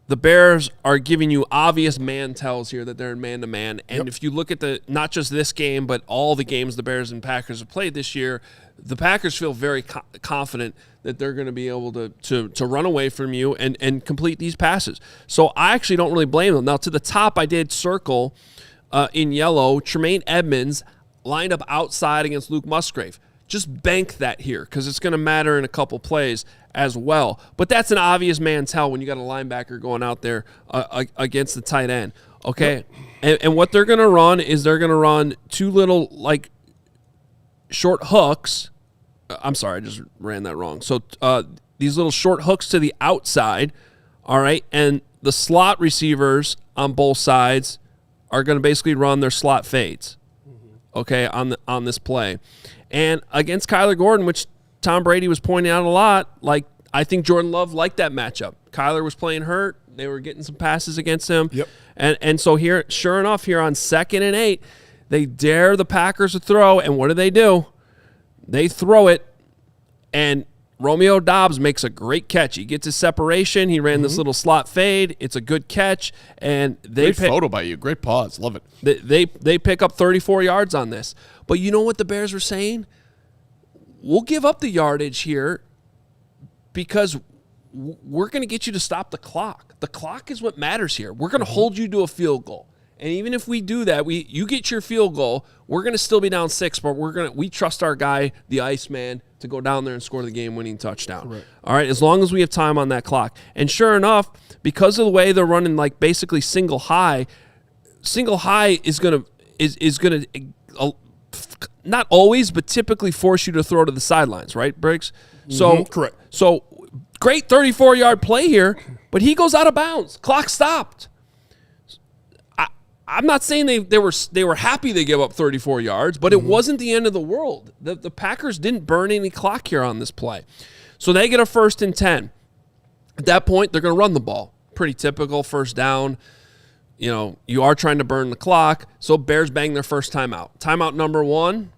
the Bears are giving you obvious man tells here that they're in man-to-man. And if you look at not just this game, but all the games the Bears and Packers have played this year, the Packers feel very confident that they're going to be able to run away from you and complete these passes. So I actually don't really blame them. Now, to the top, I did circle in yellow, Tremaine Edmonds lined up outside against Luke Musgrave. Just bank that here because it's going to matter in a couple plays as well. But that's an obvious man tell when you got a linebacker going out there against the tight end. Okay, and what they're going to run is they're going to run two little like short hooks. I'm sorry, I just ran that wrong. So these little short hooks to the outside, all right, and the slot receivers on both sides are going to basically run their slot fades, okay, on this play. And against Kyler Gordon, which Tom Brady was pointing out a lot, like I think Jordan Love liked that matchup. Kyler was playing hurt. They were getting some passes against him. Yep. And so here, sure enough, here on 2nd and 8, they dare the Packers to throw, and what do? They throw it, and Romeo Doubs makes a great catch. He gets his separation. He ran this little slot fade. It's a good catch, and great photo by you. Great pause. Love it. They pick up 34 yards on this. But you know what the Bears were saying? We'll give up the yardage here because we're going to get you to stop the clock. The clock is what matters here. We're going to hold you to a field goal. And even if we do that, you get your field goal, we're going to still be down 6, but we trust our guy, the Iceman, to go down there and score the game-winning touchdown. Correct. All right, as long as we have time on that clock. And sure enough, because of the way they're running like basically single high is going to not always, but typically force you to throw to the sidelines, right, Briggs? So correct. So great 34-yard play here, but he goes out of bounds. Clock stopped. I'm not saying they were happy they gave up 34 yards, but it wasn't the end of the world. The Packers didn't burn any clock here on this play. So they get a 1st and 10. At that point, they're going to run the ball. Pretty typical first down. You know, you are trying to burn the clock. So Bears bang their first timeout. Timeout number 1.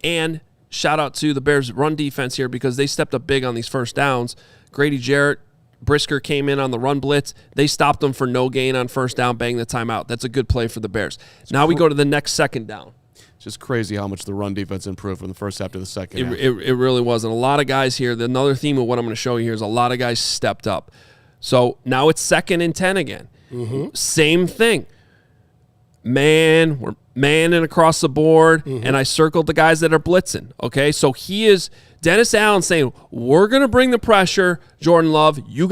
And shout out to the Bears run defense here because they stepped up big on these first downs. Grady Jarrett, Brisker came in on the run blitz. They stopped them for no gain on first down, bang the timeout. That's a good play for the Bears. Now we go to the next 2nd down. It's just crazy how much the run defense improved from the first half to the second half. It really was. And a lot of guys here, another theme of what I'm going to show you here is a lot of guys stepped up. So now it's 2nd and 10 again. Same thing. We're manning across the board, and I circled the guys that are blitzing. Okay, so he is Dennis Allen saying, we're going to bring the pressure. Jordan Love, you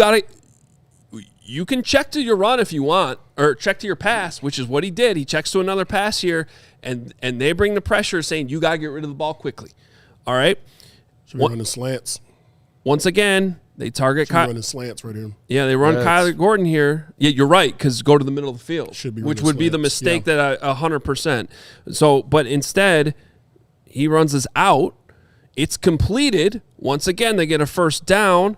can check to your run if you want, or check to your pass, which is what he did. He checks to another pass here, and they bring the pressure saying, you got to get rid of the ball quickly. All right? Should be running slants. Once again, they target running slants right here. Yeah, they run Kyler Gordon here. Yeah, you're right, because go to the middle of the field, which would be the mistake that 100%. So, but instead, he runs this out. It's completed. Once again, they get a first down.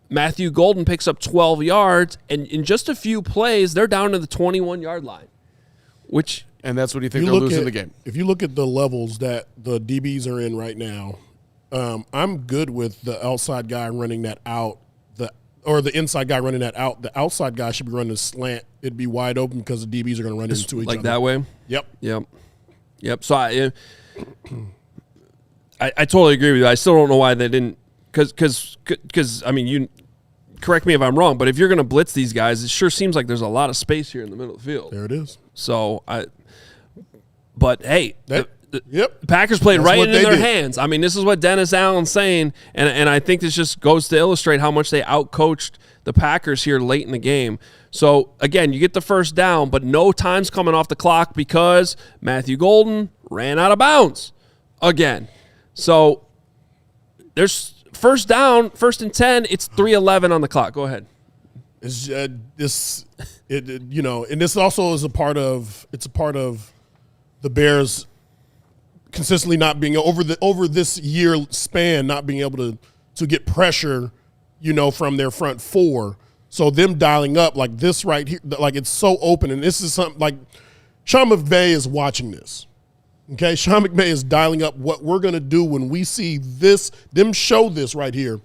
Matthew Golden picks up 12 yards, and in just a few plays, they're down to the 21-yard line. And that's what you think they'll lose in the game. If you look at the levels that the DBs are in right now, I'm good with the outside guy running that out, or the inside guy running that out. The outside guy should be running a slant. It'd be wide open because the DBs are going to run into each other. Like that way? Yep. So I totally agree with you. I still don't know why they didn't, because I mean, you correct me if I'm wrong, but if you're going to blitz these guys, it sure seems like there's a lot of space here in the middle of the field. There it is. So but hey, the Yep. Packers played right into their hands. I mean, this is what Dennis Allen's saying, and I think this just goes to illustrate how much they outcoached the Packers here late in the game. So, again, you get the first down, but no time's coming off the clock because Matthew Golden ran out of bounds again. So, there's first down, 1st and 10, it's 3:11 on the clock. Go ahead. It's you know, and this also is a part of the Bears consistently not being over this year span, not being able to get pressure, you know, from their front four. So them dialing up like this right here, like it's so open, and this is something like Sean McVay is watching this. Okay, Sean McVay is dialing up what we're going to do when we see them show this right here.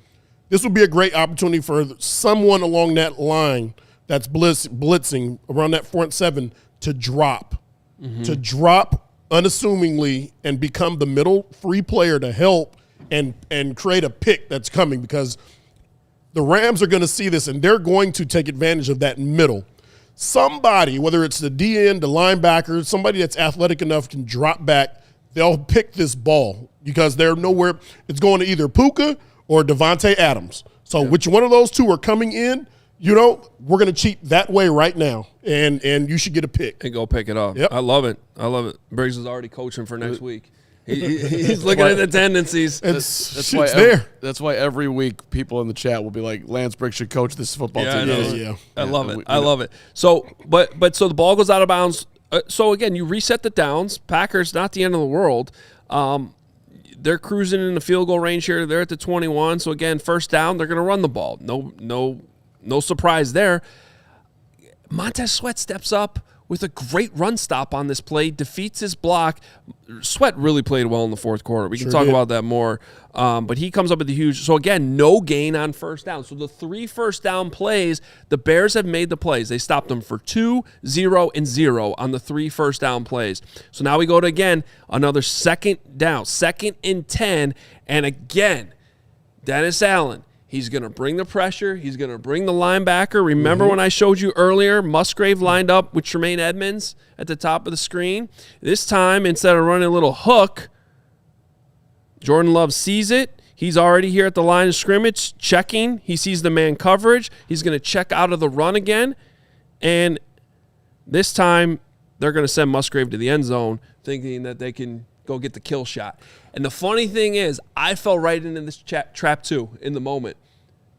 This would be a great opportunity for someone along that line that's blitzing around that front seven to drop unassumingly and become the middle free player to help and create a pick that's coming, because the Rams are going to see this and they're going to take advantage of that middle. Somebody, whether it's the DN, the linebacker, somebody that's athletic enough can drop back, they'll pick this ball because they're nowhere. It's going to either Puka or Devontae Adams. So which one of those two are coming in, we're going to cheat that way right now, and you should get a pick. And go pick it up. Yep. I love it. Briggs is already coaching for next week. He's looking at the tendencies. That's why every week people in the chat will be like, Lance Briggs should coach this football team. I love it. I love it. So, but so the ball goes out of bounds. So again, you reset the downs. Packers, not the end of the world. They're cruising in the field goal range here. They're at the 21. So again, first down, they're going to run the ball. No surprise there. Montez Sweat steps up with a great run stop on this play, defeats his block. Sweat really played well in the fourth quarter. We can talk about that more. But he comes up with a huge – so, again, no gain on first down. So, the 3 first down plays, the Bears have made the plays. They stopped them for 2, 0, and 0 on the 3 first down plays. So, now we go to, again, another second down, 2nd and 10. And, again, Dennis Allen. He's going to bring the pressure. He's going to bring the linebacker. Remember when I showed you earlier, Musgrave lined up with Tremaine Edmonds at the top of the screen? This time, instead of running a little hook, Jordan Love sees it. He's already here at the line of scrimmage, checking. He sees the man coverage. He's going to check out of the run again. And this time, they're going to send Musgrave to the end zone, thinking that they can go get the kill shot. And the funny thing is, I fell right into this trap too in the moment,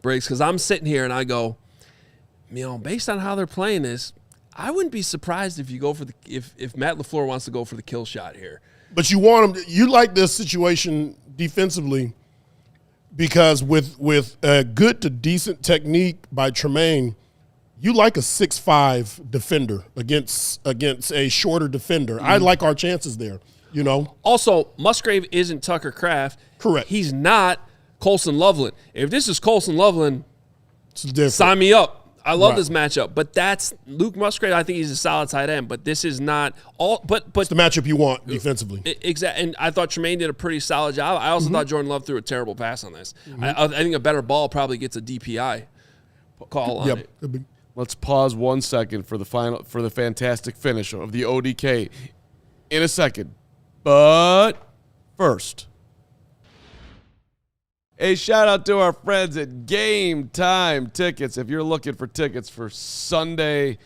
Briggs, because I'm sitting here and I go, based on how they're playing this, I wouldn't be surprised if you go for if Matt LaFleur wants to go for the kill shot here. But you want him. You like this situation defensively because with a good to decent technique by Tremaine, you like a 6'5" defender against a shorter defender. I like our chances there. Also, Musgrave isn't Tucker Kraft. Correct. He's not Colson Loveland. If this is Colson Loveland, sign me up. I love this matchup. But that's Luke Musgrave. I think he's a solid tight end. But this is not all. But it's the matchup you want defensively. Exactly. And I thought Tremaine did a pretty solid job. I also thought Jordan Love threw a terrible pass on this. I think a better ball probably gets a DPI call on it. Let's pause 1 second for the fantastic finish of the ODK in a second. But first, a shout out to our friends at Game Time Tickets. If you're looking for tickets for Sunday,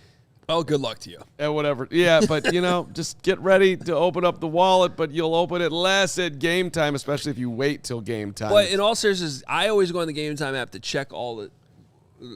good luck to you. And whatever. Yeah, but just get ready to open up the wallet, but you'll open it less at Game Time, especially if you wait till Game Time. But in all seriousness, I always go on the Game Time app to check all the,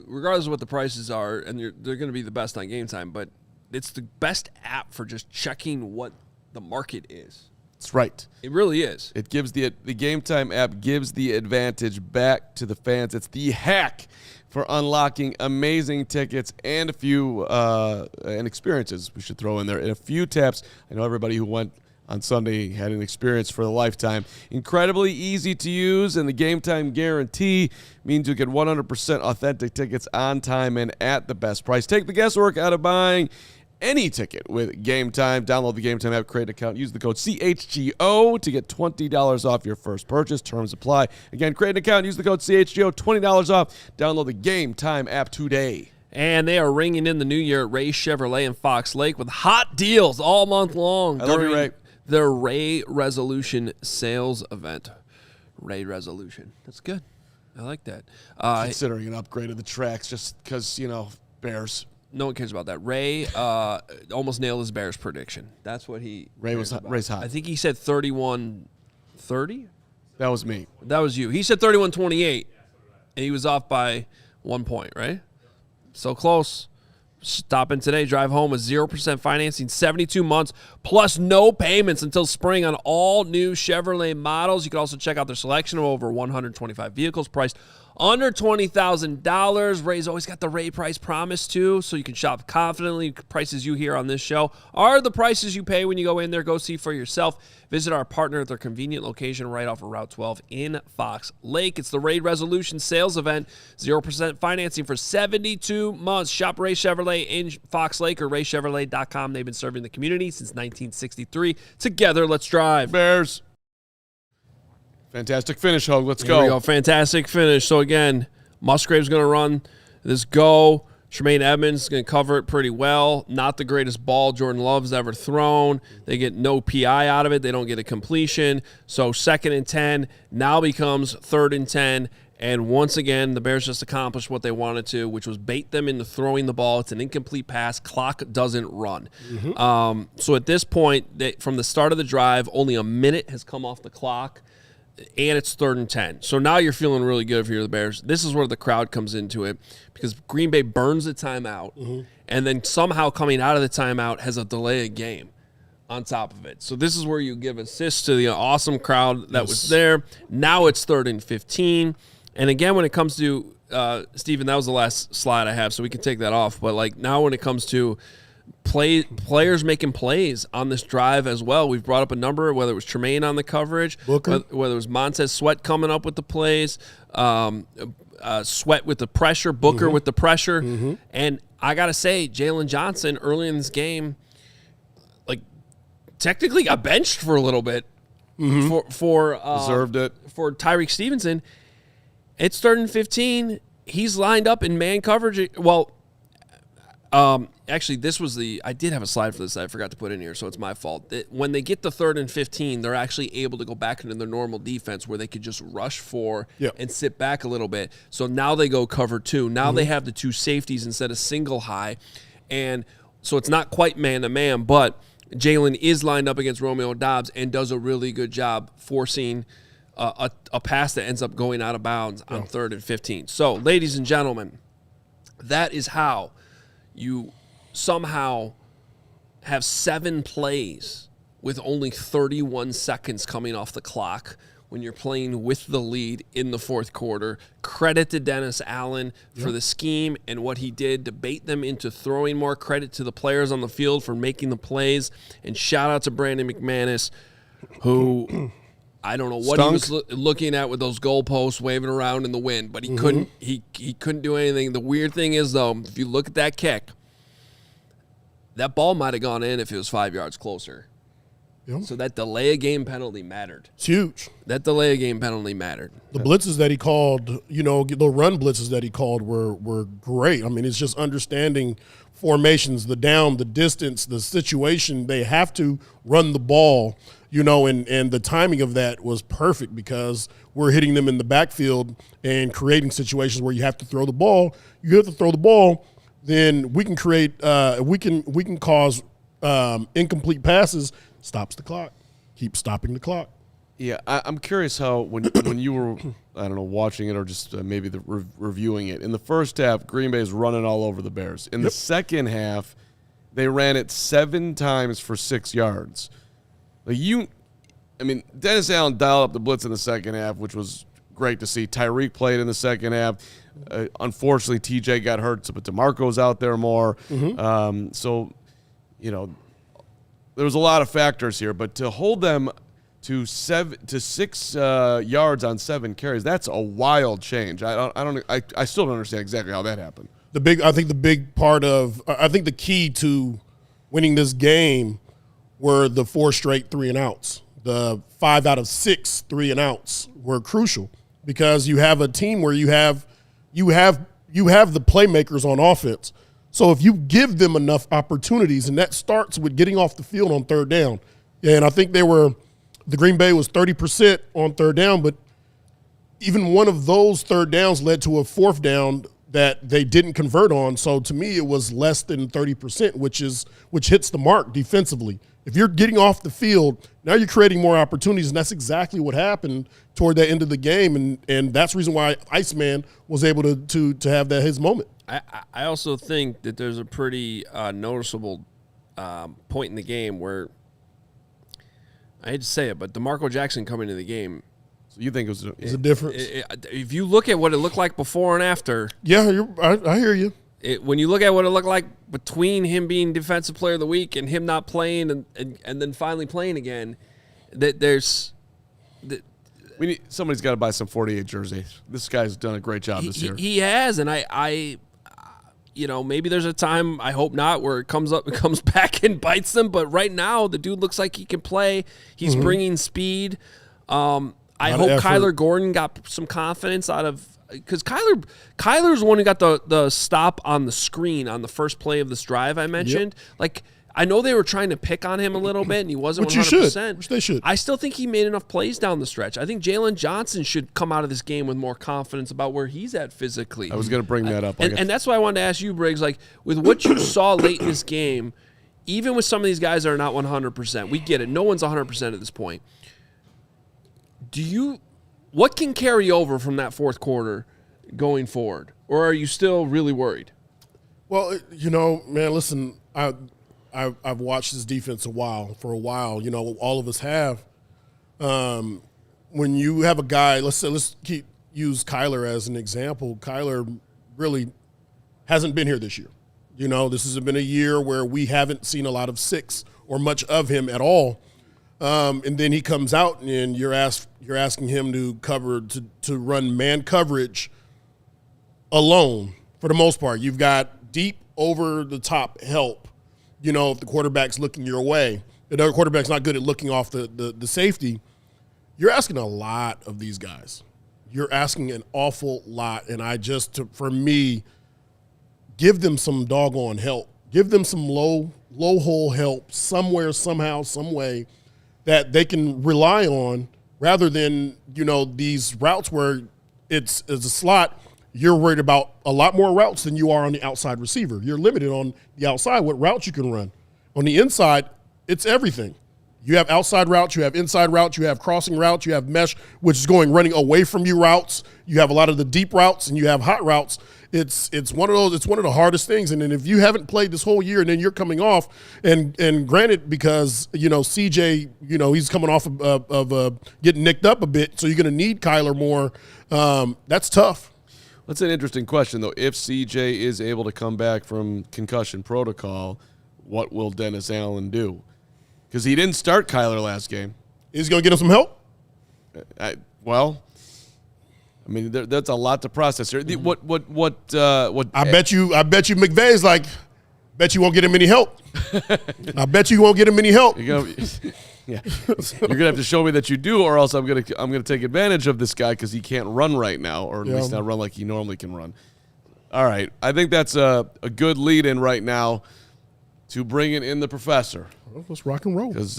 regardless of what the prices are, and they're going to be the best on Game Time, but it's the best app for just checking what the market is. That's right. It really is. It gives the Game Time app gives the advantage back to the fans. It's the hack for unlocking amazing tickets and a few and experiences we should throw in there. In a few taps, I know everybody who went on Sunday had an experience for the lifetime. Incredibly easy to use, and the Game Time guarantee means you get 100% authentic tickets on time and at the best price. Take the guesswork out of buying any ticket with Game Time. Download the Game Time app, create an account, use the code CHGO to get $20 off your first purchase. Terms apply. Again, create an account, use the code CHGO, $20 off. Download the Game Time app today. And they are ringing in the new year at Ray Chevrolet in Fox Lake with hot deals all month long. I love you, Ray. Their Ray Resolution sales event. Ray Resolution. That's good. I like that. Considering an upgrade of the tracks just because, Bears. No one cares about that. Ray almost nailed his Bears prediction. That's what he. Ray's hot. I think he said 31-30. That was me. That was you. He said 31-28, and he was off by 1 point, right? So close. Stop in today. Drive home with 0% financing, 72 months, plus no payments until spring on all new Chevrolet models. You can also check out their selection of over 125 vehicles priced Under $20,000. Ray's always got the Ray price promise, too, so you can shop confidently. Prices you hear on this show are the prices you pay when you go in there. Go see for yourself. Visit our partner at their convenient location right off of Route 12 in Fox Lake. It's the Ray Resolution Sales Event. 0% financing for 72 months. Shop Ray Chevrolet in Fox Lake or raychevrolet.com. They've been serving the community since 1963. Together, let's drive. Bears. Fantastic finish, Hoge. Let's Here we go. go. Fantastic finish. So, again, Musgrave's going to run this go. Tremaine Edmonds is going to cover it pretty well. Not the greatest ball Jordan Love's ever thrown. They get no PI out of it. They don't get a completion. So 2nd and 10 now becomes 3rd and 10. And once again, the Bears just accomplished what they wanted to, which was bait them into throwing the ball. It's an incomplete pass. Clock doesn't run. So at this point, from the start of the drive, only a minute has come off the clock. And it's 3rd and 10. So now you're feeling really good if you're the Bears. This is where the crowd comes into it because Green Bay burns the timeout and then somehow coming out of the timeout has a delay of game on top of it. So this is where you give assists to the awesome crowd that was there. Now it's 3rd and 15. And again, when it comes to, Steven, that was the last slide I have, so we can take that off. But like now when it comes to players making plays on this drive as well. We've brought up a number, whether it was Tremaine on the coverage, whether it was Montez Sweat coming up with the plays, Sweat with the pressure, Booker with the pressure. And I got to say, Jalen Johnson early in this game, like, technically got benched for a little bit for Deserved it. For Tyreek Stevenson. It's 3rd and 15. He's lined up in man coverage. Well, actually, this was I did have a slide for this that I forgot to put in here, so it's my fault. When they get to 3rd and 15, they're actually able to go back into their normal defense where they could just rush and sit back a little bit. So now they go cover 2. Now they have the 2 safeties instead of single high. And so it's not quite man-to-man, but Jalen is lined up against Romeo Doubs and does a really good job forcing a pass that ends up going out of bounds on 3rd and 15. So, ladies and gentlemen, that is how you somehow have 7 plays with only 31 seconds coming off the clock when you're playing with the lead in the 4th quarter. Credit to Dennis Allen for the scheme and what he did to bait them into throwing more. Credit to the players on the field for making the plays. And shout out to Brandon McManus, who I don't know what he was looking at with those goalposts waving around in the wind, but he couldn't. He couldn't do anything. The weird thing is, though, if you look at that kick, that ball might have gone in if it was 5 yards closer. Yep. So that delay of game penalty mattered. It's huge. That delay of game penalty mattered. The blitzes that he called, the run blitzes that he called were great. I mean, it's just understanding formations, the down, the distance, the situation. They have to run the ball, and the timing of that was perfect because we're hitting them in the backfield and creating situations where you have to throw the ball. You have to throw the ball, then we can create we can cause incomplete passes. Stops the clock. Keep stopping the clock. Yeah, I'm curious how when you were, I don't know, watching it or just maybe reviewing it. In the first half, Green Bay's running all over the Bears. In the second half, they ran it 7 times for 6 yards. Dennis Allen dialed up the blitz in the second half, which was great to see. Tyreek played in the second half. Unfortunately, T.J. got hurt, but DeMarco's out there more. There was a lot of factors here, but to hold them to 6 yards on 7 carries, that's a wild change. I still don't understand exactly how that happened. I think the key to winning this game were the 4 straight 3-and-outs. The 5 out of 6 3-and-outs were crucial because you have a team where you have the playmakers on offense. So if you give them enough opportunities, and that starts with getting off the field on 3rd down. And I think the Green Bay was 30% on 3rd down, but even one of those 3rd downs led to a 4th down that they didn't convert on. So to me, it was less than 30%, which hits the mark defensively. If you're getting off the field, now you're creating more opportunities, and that's exactly what happened toward the end of the game. And that's the reason why Iceman was able to have his moment. I also think that there's a pretty noticeable point in the game where, I hate to say it, but DeMarco Jackson coming into the game So you think it was There's a difference? If you look at what it looked like before and after, Yeah, I hear you. when you look at what it looked like between him being Defensive Player of the Week and him not playing and then finally playing again, somebody's got to buy some 48 jerseys. This guy's done a great job this year. He has, and I maybe there's a time, I hope not, where it comes back and bites them. But right now, the dude looks like he can play. He's bringing speed. I hope Kyler Gordon got some confidence out of, because Kyler's the one who got the stop on the screen on the first play of this drive I mentioned. Yep. Like, I know they were trying to pick on him a little bit, and he wasn't 100%. Which they should. I still think he made enough plays down the stretch. I think Jalen Johnson should come out of this game with more confidence about where he's at physically. I was going to bring that up. And that's why I wanted to ask you, Briggs, like, with what you saw late in this game, even with some of these guys that are not 100%, we get it. No one's 100% at this point. What can carry over from that fourth quarter going forward? Or are you still really worried? Well, man, listen, I've watched this defense for a while. All of us have. When you have a guy, let's use Kyler as an example. Kyler really hasn't been here this year. This has been a year where we haven't seen a lot of six or much of him at all. And then he comes out and you're asking him to run man coverage alone for the most part. You've got deep over the top help. If the quarterback's looking your way, the other quarterback's not good at looking off the safety, you're asking a lot of these guys. You're asking an awful lot. And for me, give them some doggone help. Give them some low hole help somewhere, somehow, some way that they can rely on rather than, these routes where it's a slot. You're worried about a lot more routes than you are on the outside receiver. You're limited on the outside, what routes you can run. On the inside, it's everything. You have outside routes, you have inside routes, you have crossing routes, you have mesh, which is running away from you routes. You have a lot of the deep routes, and you have hot routes. It's one of those. It's one of the hardest things. And then if you haven't played this whole year, and then you're coming off, and granted, because CJ, he's coming off of getting nicked up a bit, so you're going to need Kyler more. That's tough. That's an interesting question, though. If CJ is able to come back from concussion protocol, what will Dennis Allen do? Because he didn't start Kyler last game. Is he going to get him some help? That's a lot to process here. What? I bet you McVay's like, bet you won't get him any help. I bet you won't get him any help. You're gonna have to show me that you do, or else I'm gonna take advantage of this guy because he can't run right now, or at least not run like he normally can run. All right, I think that's a good lead-in right now to bringing in the professor. Well, let's rock and roll. Because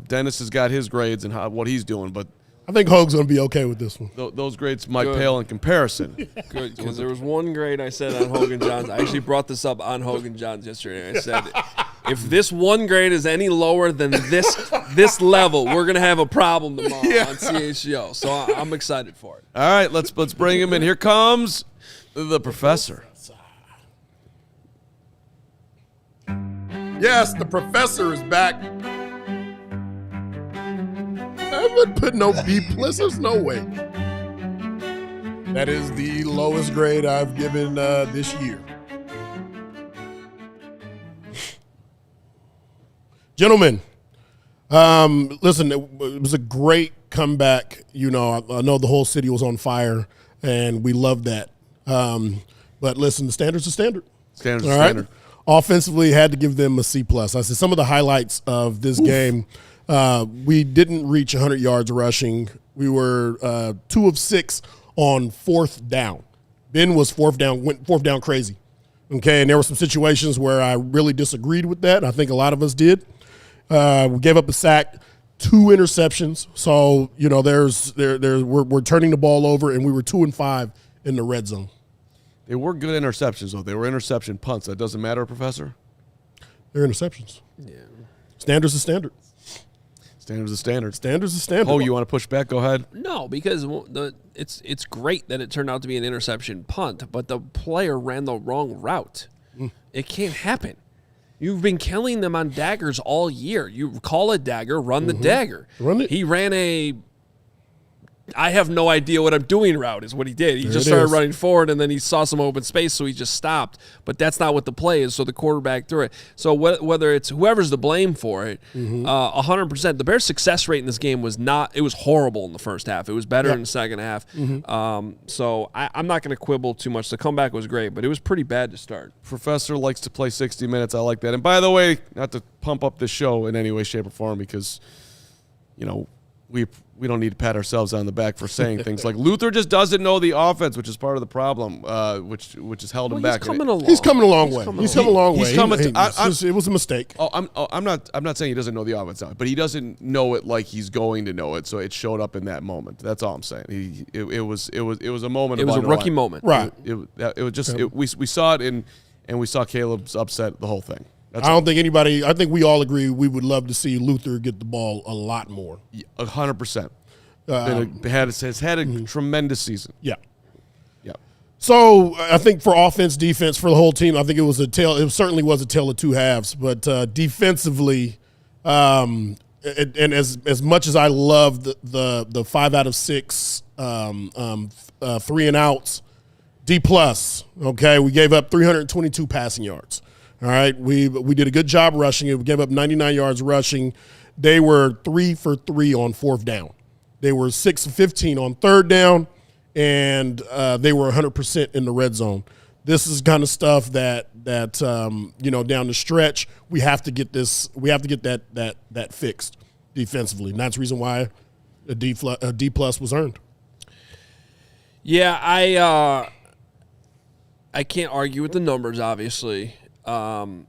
Dennis has got his grades and what he's doing, but I think Hoge's going to be okay with this one. Those grades might pale in comparison. Good, because there was one grade I said on Hogan Johns. I actually brought this up on Hogan Johns yesterday. I said, if this one grade is any lower than this level, we're going to have a problem tomorrow on CHGO. So I'm excited for it. All right, let's bring him in. Here comes the professor. Yes, the professor is back. I would put no B+. There's no way. That is the lowest grade I've given this year. Gentlemen, listen, it was a great comeback. I know the whole city was on fire, and we loved that. But listen, the standard's a standard. Standard's a standard. Right? Offensively, had to give them a C+. I said some of the highlights of this game. We didn't reach 100 yards rushing. We were 2 of 6 on fourth down. Ben was went fourth down crazy. Okay, and there were some situations where I really disagreed with that. I think a lot of us did. We gave up a sack, 2 interceptions. So we're turning the ball over, and we were 2 and 5 in the red zone. They were good interceptions, though. They were interception punts. That doesn't matter, Professor? They're interceptions. Yeah. Standard's a standard. Standard's a standard. Standard's a standard. Oh, you want to push back? Go ahead. No, because it's great that it turned out to be an interception punt, but the player ran the wrong route. It can't happen. You've been killing them on daggers all year. You call a dagger, run the dagger. Run it. He ran a I have no idea what I'm doing route is what he did. He just started running forward, and then he saw some open space, so he just stopped. But that's not what the play is, so the quarterback threw it. So whether it's whoever's to blame for it, 100%. The Bears' success rate in this game was not – it was horrible in the first half. It was better in the second half. So I'm not going to quibble too much. The comeback was great, but it was pretty bad to start. Professor likes to play 60 minutes. I like that. And by the way, not to pump up the show in any way, shape, or form, because, we don't need to pat ourselves on the back for saying things like Luther just doesn't know the offense, which is part of the problem, which has held him back. He's coming a long way. He's come a long way. It was a mistake. I'm not saying he doesn't know the offense, but he doesn't know it like he's going to know it. So it showed up in that moment. That's all I'm saying. It was a moment. It was a rookie moment, right? It was just we saw it and we saw Caleb's upset the whole thing. I don't think anybody. I think we all agree we would love to see Luther get the ball a lot more. 100%. Has had a tremendous season. Yeah. So I think for offense, defense, for the whole team, I think it was a tale. It certainly was a tale of two halves. But defensively, and as much as I love the 5 out of 6 3 and outs, D+. Okay, we gave up 322 passing yards. All right, we did a good job rushing it. We gave up 99 yards rushing. They were 3 for 3 on 4th down. They were 6 for 15 on 3rd down, and they were 100% in the red zone. This is kind of stuff that down the stretch we have to get this. We have to get that fixed defensively, and that's the reason why a D+ was earned. Yeah, I can't argue with the numbers, obviously. I'm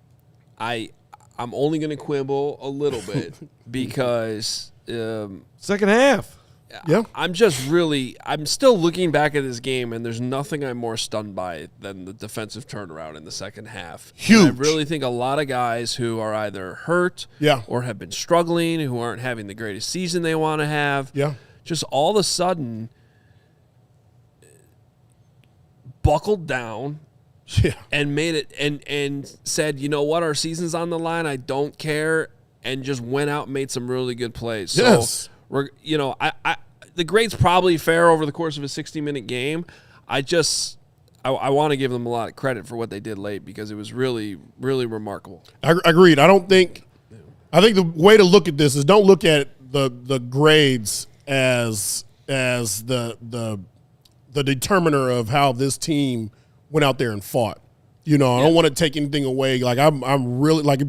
only going to quibble a little bit because second half. Yeah, I'm still looking back at this game, and there's nothing I'm more stunned by than the defensive turnaround in the second half. Huge. And I really think a lot of guys who are either hurt or have been struggling, who aren't having the greatest season they want to have, just all of a sudden buckled down. Yeah. And made it and said, you know what, our season's on the line. I don't care, and just went out and made some really good plays. Yes. So, the grade's probably fair over the course of a 60-minute game. I want to give them a lot of credit for what they did late because it was really, really remarkable. Agreed. I think the way to look at this is don't look at the grades as the determiner of how this team went out there and fought. I don't want to take anything away. Like I'm really like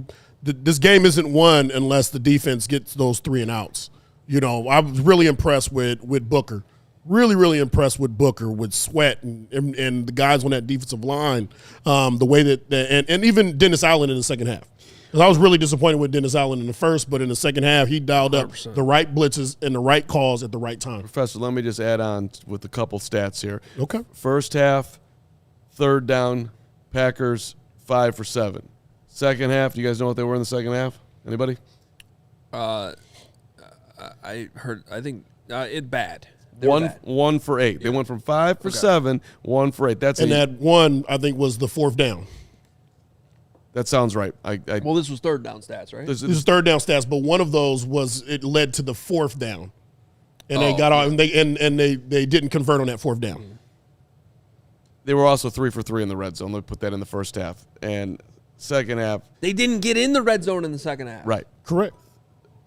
this game isn't won unless the defense gets those 3 and outs. I was really impressed with Booker. Really, really impressed with Booker, with Sweat and the guys on that defensive line. The way that and even Dennis Allen in the second half. I was really disappointed with Dennis Allen in the first, but in the second half he dialed 100%. Up the right blitzes and the right calls at the right time. Professor, let me just add on with a couple stats here. Okay. First half, 3rd down, Packers 5 for 7. Second half, do you guys know what they were in the second half? Anybody? I think it's bad. 1 for 8. Yeah. They went from 5 for 7, 1 for 8. That one I think was the 4th down. That sounds right. Well, this was 3rd down stats, right? This is 3rd down stats, but one of those led to the 4th down, and they got out and they didn't convert on that 4th down. Mm-hmm. They were also 3 for 3 in the red zone. They put that in the first half. And second half. They didn't get in the red zone in the second half. Right. Correct.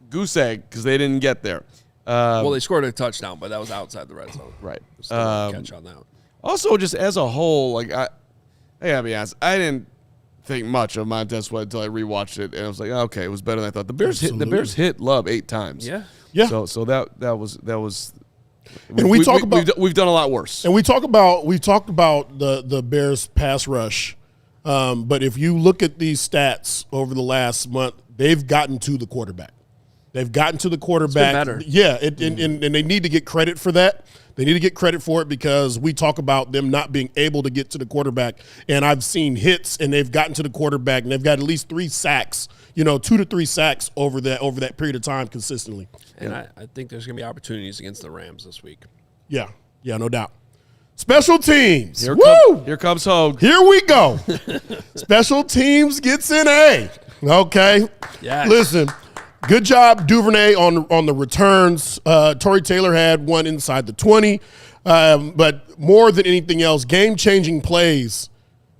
Goose egg because they didn't get there. Well, they scored a touchdown, but that was outside the red zone. Right. Catch on that. Also, just as a whole, I gotta be honest, I didn't think much of Montez Sweat until I rewatched it, and I was like, okay, it was better than I thought. The Bears hit Love 8 times. Yeah. So that was. And we've done a lot worse. And we talked about the Bears pass rush, but if you look at these stats over the last month, they've gotten to the quarterback. They've gotten to the quarterback. It's been better. Yeah, and they need to get credit for that. They need to get credit for it because we talk about them not being able to get to the quarterback, and I've seen hits, and they've gotten to the quarterback, and they've got at least 3 sacks, 2 to 3 sacks over that period of time consistently. And I think there's going to be opportunities against the Rams this week. Yeah, no doubt. Special teams. Here comes Hoge. Here we go. Special teams gets an A. Okay. Yeah. Listen, Good job, Duvernay, on the returns. Torrey Taylor had one inside the 20. But more than anything else, game-changing plays,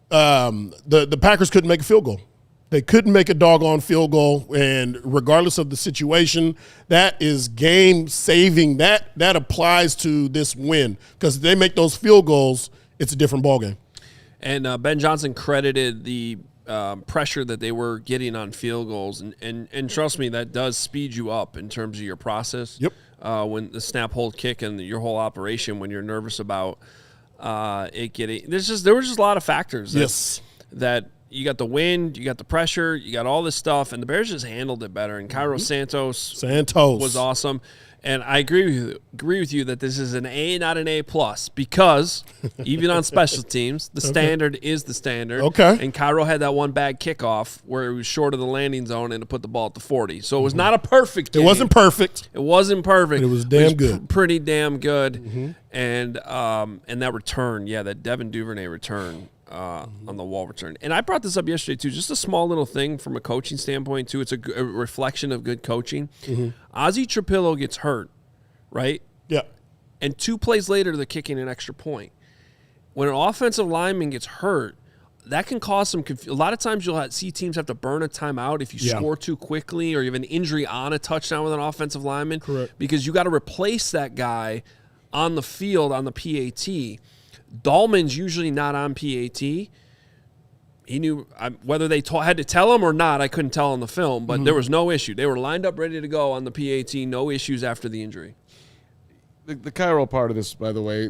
the Packers couldn't make a field goal. They couldn't make a doggone field goal, and regardless of the situation, that is game-saving. That applies to this win because if they make those field goals, it's a different ballgame. And Ben Johnson credited the pressure that they were getting on field goals, and trust me, that does speed you up in terms of your process. Yep. When the snap, hold, kick, and your whole operation, when you're nervous about it getting, there were just a lot of factors. That you got the wind, you got the pressure, you got all this stuff, and the Bears just handled it better. And Cairo Santos was awesome. And I agree with you that this is an A, not an A+, because even on special teams, the standard is the standard. Okay. And Cairo had that one bad kickoff where it was short of the landing zone and it put the ball at the 40. So it was not a perfect game. It wasn't perfect. It wasn't perfect. But it was damn good. Pretty damn good. And that return, that Devin Duvernay return. On the wall return. And I brought this up yesterday, too. Just a small little thing from a coaching standpoint, too. It's a reflection of good coaching. Ozzy Trapilo gets hurt, right? Yeah. And 2 plays later, they're kicking an extra point. When an offensive lineman gets hurt, that can cause some confusion. A lot of times you'll see teams have to burn a timeout if you score too quickly or you have an injury on a touchdown with an offensive lineman. Correct. Because you got to replace that guy on the field on the PAT. Dahlman's usually not on PAT. He knew whether they had to tell him or not. I couldn't tell on the film, but there was no issue. They were lined up, ready to go on the PAT. No issues after the injury. The Cairo part of this, by the way,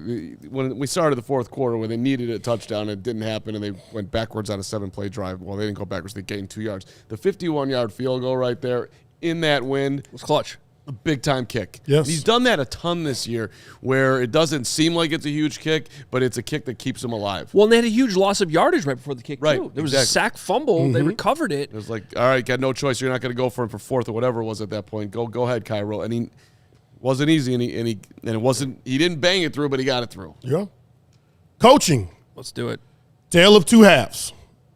when we started the fourth quarter when they needed a touchdown, it didn't happen, and they went backwards on a 7-play drive. Well, they didn't go backwards. They gained 2 yards. The 51-yard field goal right there in that wind was clutch. A big-time kick. Yes. He's done that a ton this year where it doesn't seem like it's a huge kick, but it's a kick that keeps him alive. Well, and they had a huge loss of yardage right before the kick, right, too. There was a sack fumble. They recovered it. It was like, all right, got no choice. You're not going to go for him for fourth or whatever it was at that point. Go ahead, Cairo. And he wasn't easy, and it wasn't. He didn't bang it through, but he got it through. Yeah. Coaching. Let's do it. Tale of two halves.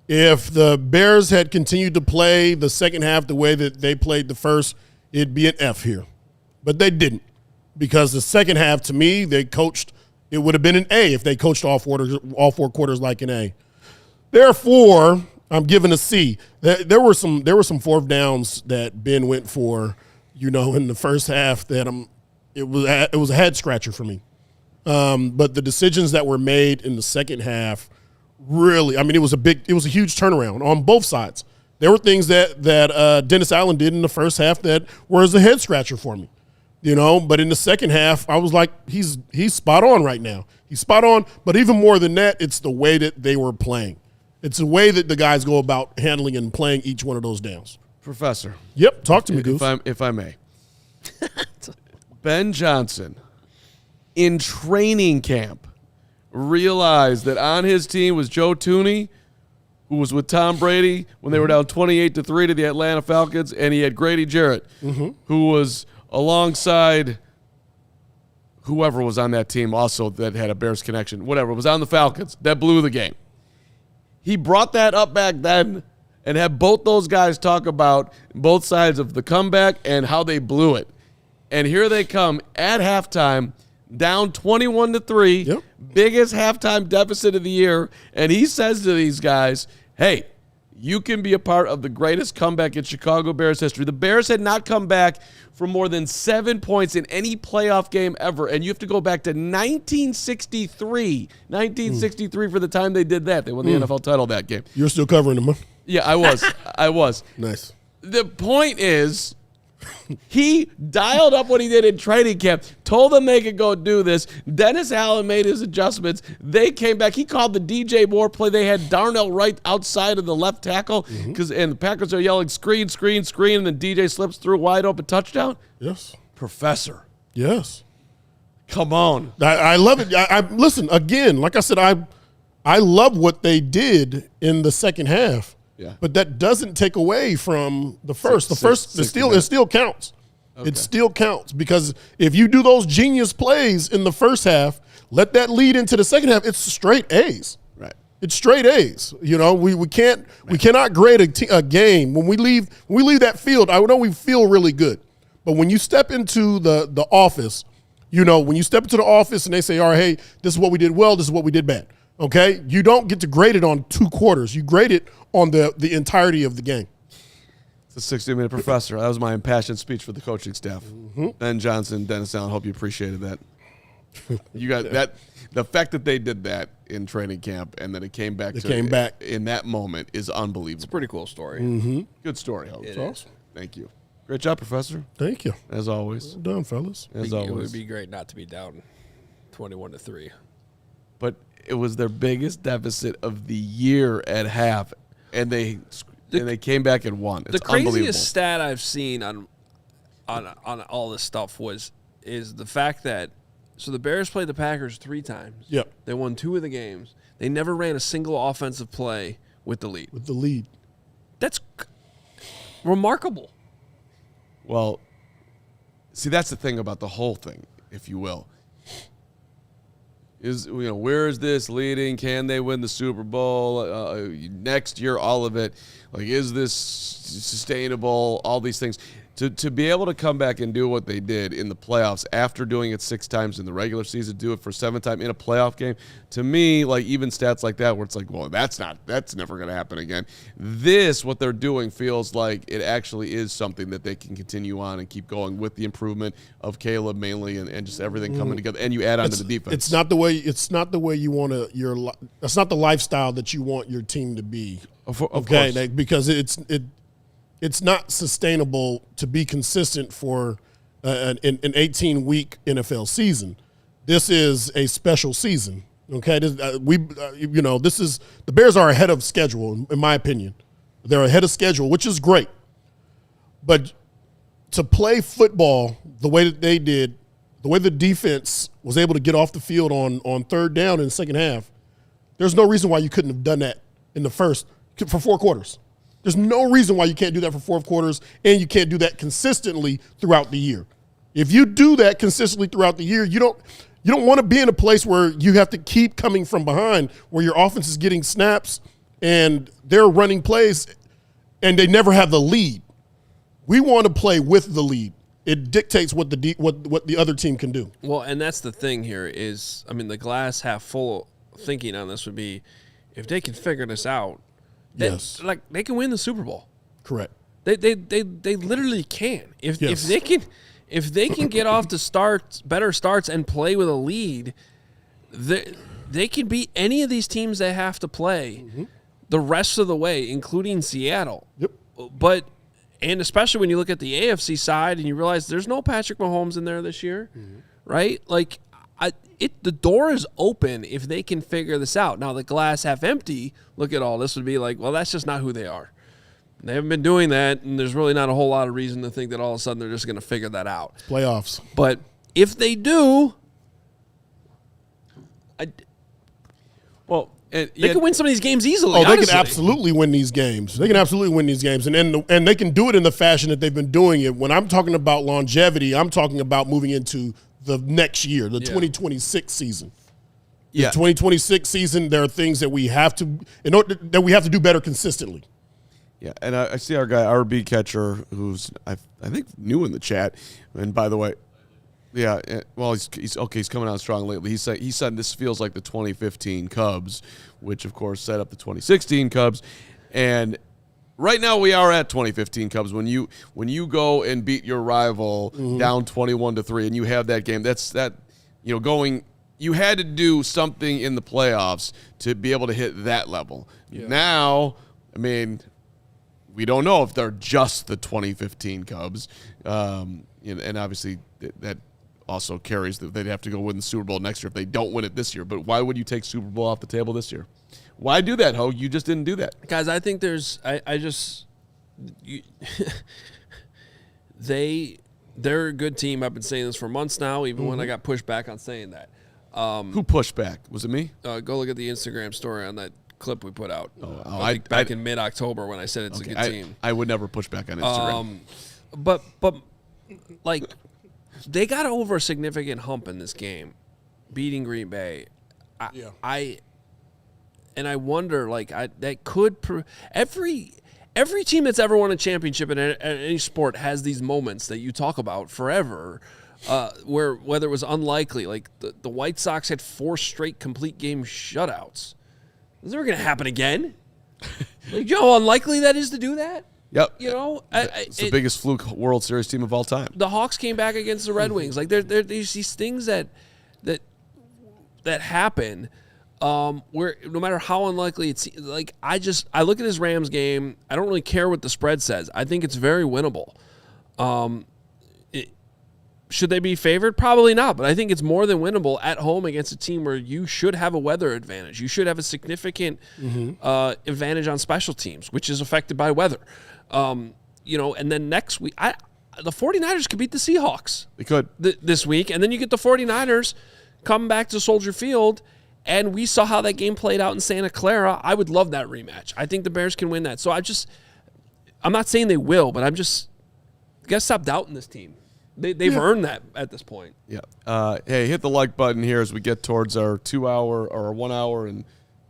If the Bears had continued to play the second half the way that they played the first, it'd be an F here. But they didn't, because the second half, to me, they coached. It would have been an A if they coached all four quarters like an A. Therefore, I'm giving a C. There were some fourth downs that Ben went for, in the first half that it was a head scratcher for me. But the decisions that were made in the second half, really, it was a huge turnaround on both sides. There were things that Dennis Allen did in the first half that was a head scratcher for me. But in the second half, I was like, he's spot on right now. He's spot on, but even more than that, it's the way that they were playing. It's the way that the guys go about handling and playing each one of those downs. Professor. Yep, talk to me, Goose. If I may. Ben Johnson, in training camp, realized that on his team was Joe Thuney, who was with Tom Brady when they were down 28-3 to the Atlanta Falcons, and he had Grady Jarrett, who was alongside whoever was on that team also that had a Bears connection, whatever, was on the Falcons, that blew the game. He brought that up back then and had both those guys talk about both sides of the comeback and how they blew it. And here they come at halftime, down 21-3, biggest halftime deficit of the year, and he says to these guys, hey, you can be a part of the greatest comeback in Chicago Bears history. The Bears had not come back for more than 7 points in any playoff game ever, and you have to go back to 1963. 1963 for the time they did that. They won the NFL title that game. You're still covering them, huh? Yeah, I was. I was. Nice. The point is, he dialed up what he did in training camp, told them they could go do this. Dennis Allen made his adjustments. They came back. He called the DJ Moore play. They had Darnell right outside of the left tackle, and the Packers are yelling, screen, screen, screen, and then DJ slips through wide open touchdown. Yes. Professor. Yes. Come on. I love it. I listen, again, like I said, I love what they did in the second half. Yeah. But that doesn't take away from the first. It still counts. Okay. It still counts, because if you do those genius plays in the first half, let that lead into the second half, it's straight A's. Right. It's straight A's. You know, we cannot grade a game when we leave that field. I know we feel really good, but when you step into the office, you know, when you step into the office and they say, all right, hey, this is what we did well, this is what we did bad. Okay, you don't get to grade it on 2 quarters. You grade it on the entirety of the game. It's a 60-minute professor. That was my impassioned speech for the coaching staff. Ben Johnson, Dennis Allen. Hope you appreciated that. You got that. The fact that they did that in training camp and then it came back in that moment is unbelievable. It's a pretty cool story. Good story, Hoge. It is. Thank you. Great job, Professor. Thank you. As always. Well done, fellas. As It always. would be great not to be down 21-3. But it was their biggest deficit of the year at half, and they came back and won. It's The craziest unbelievable. stat I've seen on all this stuff is the fact that the Bears played the Packers 3 times. Yep. They won 2 of the games. They never ran a single offensive play with the lead. That's remarkable. Well, see, that's the thing about the whole thing, if you will. Where is this leading? Can they win the Super Bowl next year? All of it. Like, is this sustainable? All these things. To be able to come back and do what they did in the playoffs after doing it 6 times in the regular season, do it for 7th time in a playoff game, to me, like, even stats like that where it's like, well, that's never going to happen again. What they're doing feels like it actually is something that they can continue on and keep going with the improvement of Caleb mainly and just everything coming together. And you add on to the defense. It's not the way you want to. That's not the lifestyle that you want your team to be. Of course. Because it's not sustainable to be consistent for an 18-week NFL season. This is a special season. Okay, this is the Bears are ahead of schedule in my opinion. They're ahead of schedule, which is great. But to play football the way that they did, the way the defense was able to get off the field on 3rd down in the second half, there's no reason why you couldn't have done that in the first for 4 quarters. There's no reason why you can't do that for 4 quarters, and you can't do that consistently throughout the year. If you do that consistently throughout the year, you don't want to be in a place where you have to keep coming from behind, where your offense is getting snaps and they're running plays, and they never have the lead. We want to play with the lead. It dictates what the other team can do. Well, and that's the thing here is, the glass half full thinking on this would be, if they can figure this out, Yes. They can win the Super Bowl. Correct. They literally can. If they can get off to better starts and play with a lead, they can beat any of these teams they have to play the rest of the way, including Seattle. Yep. And especially when you look at the AFC side and you realize there's no Patrick Mahomes in there this year, right? Like, the door is open if they can figure this out. Now, the glass half empty, look at all this, would be like, well, that's just not who they are. They haven't been doing that, and there's really not a whole lot of reason to think that all of a sudden they're just going to figure that out. Playoffs. But if they do, they can win some of these games easily. Oh, they honestly. can absolutely win these games. They can absolutely win these games, and they can do it in the fashion that they've been doing it. When I'm talking about longevity, I'm talking about moving into the next year, the 2026 season. The 2026 season, there are things that we have to do better consistently. Yeah, and I see our guy RB Catcher, who's I think new in the chat. And by the way, he's coming out strong lately. He said this feels like the 2015 Cubs, which of course set up the 2016 Cubs, and right now we are at 2015 Cubs. When you go and beat your rival down 21-3, and you have that game, you had to do something in the playoffs to be able to hit that level. Yeah. Now, we don't know if they're just the 2015 Cubs, and obviously that also carries that they'd have to go win the Super Bowl next year if they don't win it this year. But why would you take Super Bowl off the table this year? Why do that, Hoge? You just didn't do that. Guys, I think they're a good team. I've been saying this for months now, even when I got pushed back on saying that. Who pushed back? Was it me? Go look at the Instagram story on that clip we put out. I think back in mid-October when I said it's a good team. I would never push back on Instagram. But they got over a significant hump in this game, beating Green Bay. and I wonder, like, that could every team that's ever won a championship in any sport has these moments that you talk about forever, where whether it was unlikely, like the White Sox had 4 straight complete game shutouts. Is it ever going to happen again? Like, you know how unlikely that is to do that? Yep. You know, it's the biggest fluke World Series team of all time. The Hawks came back against the Red Wings. Like, there's these things that happen where no matter how unlikely it's like, I look at this Rams game. I don't really care what the spread says. I think it's very winnable. Should they be favored? Probably not, but I think it's more than winnable at home against a team where you should have a weather advantage. You should have a significant advantage on special teams, which is affected by weather. You know, and then next week, the 49ers could beat the Seahawks. They could. This week, and then you get the 49ers come back to Soldier Field, and we saw how that game played out in Santa Clara. I would love that rematch. I think the Bears can win that. So I'm not saying they will, but you got to stop doubting this team. They've earned that at this point. Yeah. Hey, hit the like button here as we get towards our 2 hour or 1 hour and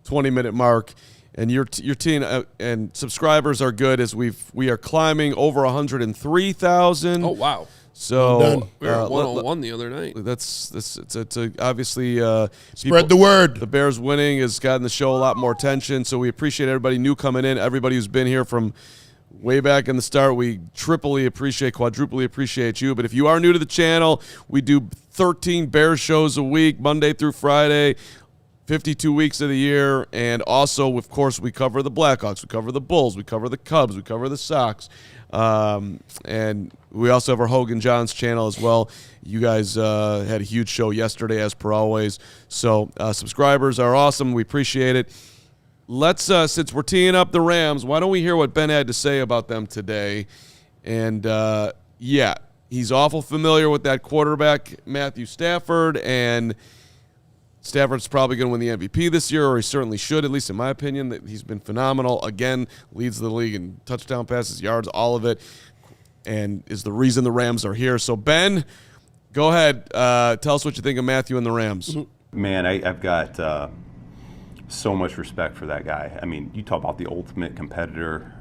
20-minute mark. And your team and subscribers are good as we are climbing over 103,000. Oh, wow. So we were at 101 the other night. It's obviously spread the word. The Bears winning has gotten the show a lot more attention. So we appreciate everybody new coming in, everybody who's been here from way back in the start. We quadruply appreciate you. But if you are new to the channel, we do 13 Bears shows a week, Monday through Friday, 52 weeks of the year. And also, of course, we cover the Blackhawks, we cover the Bulls, we cover the Cubs, we cover the Sox. And we also have our Hogan Johns channel as well. You guys had a huge show yesterday, as per always. So subscribers are awesome. We appreciate it. Let's, since we're teeing up the Rams, why don't we hear what Ben had to say about them today? And, yeah, he's awful familiar with that quarterback, Matthew Stafford, and Stafford's probably going to win the MVP this year, or he certainly should, at least in my opinion. That he's been phenomenal. Again, leads the league in touchdown passes, yards, all of it, and is the reason the Rams are here. So, Ben, go ahead. Tell us what you think of Matthew and the Rams. Man, I've got so much respect for that guy. I mean, you talk about the ultimate competitor.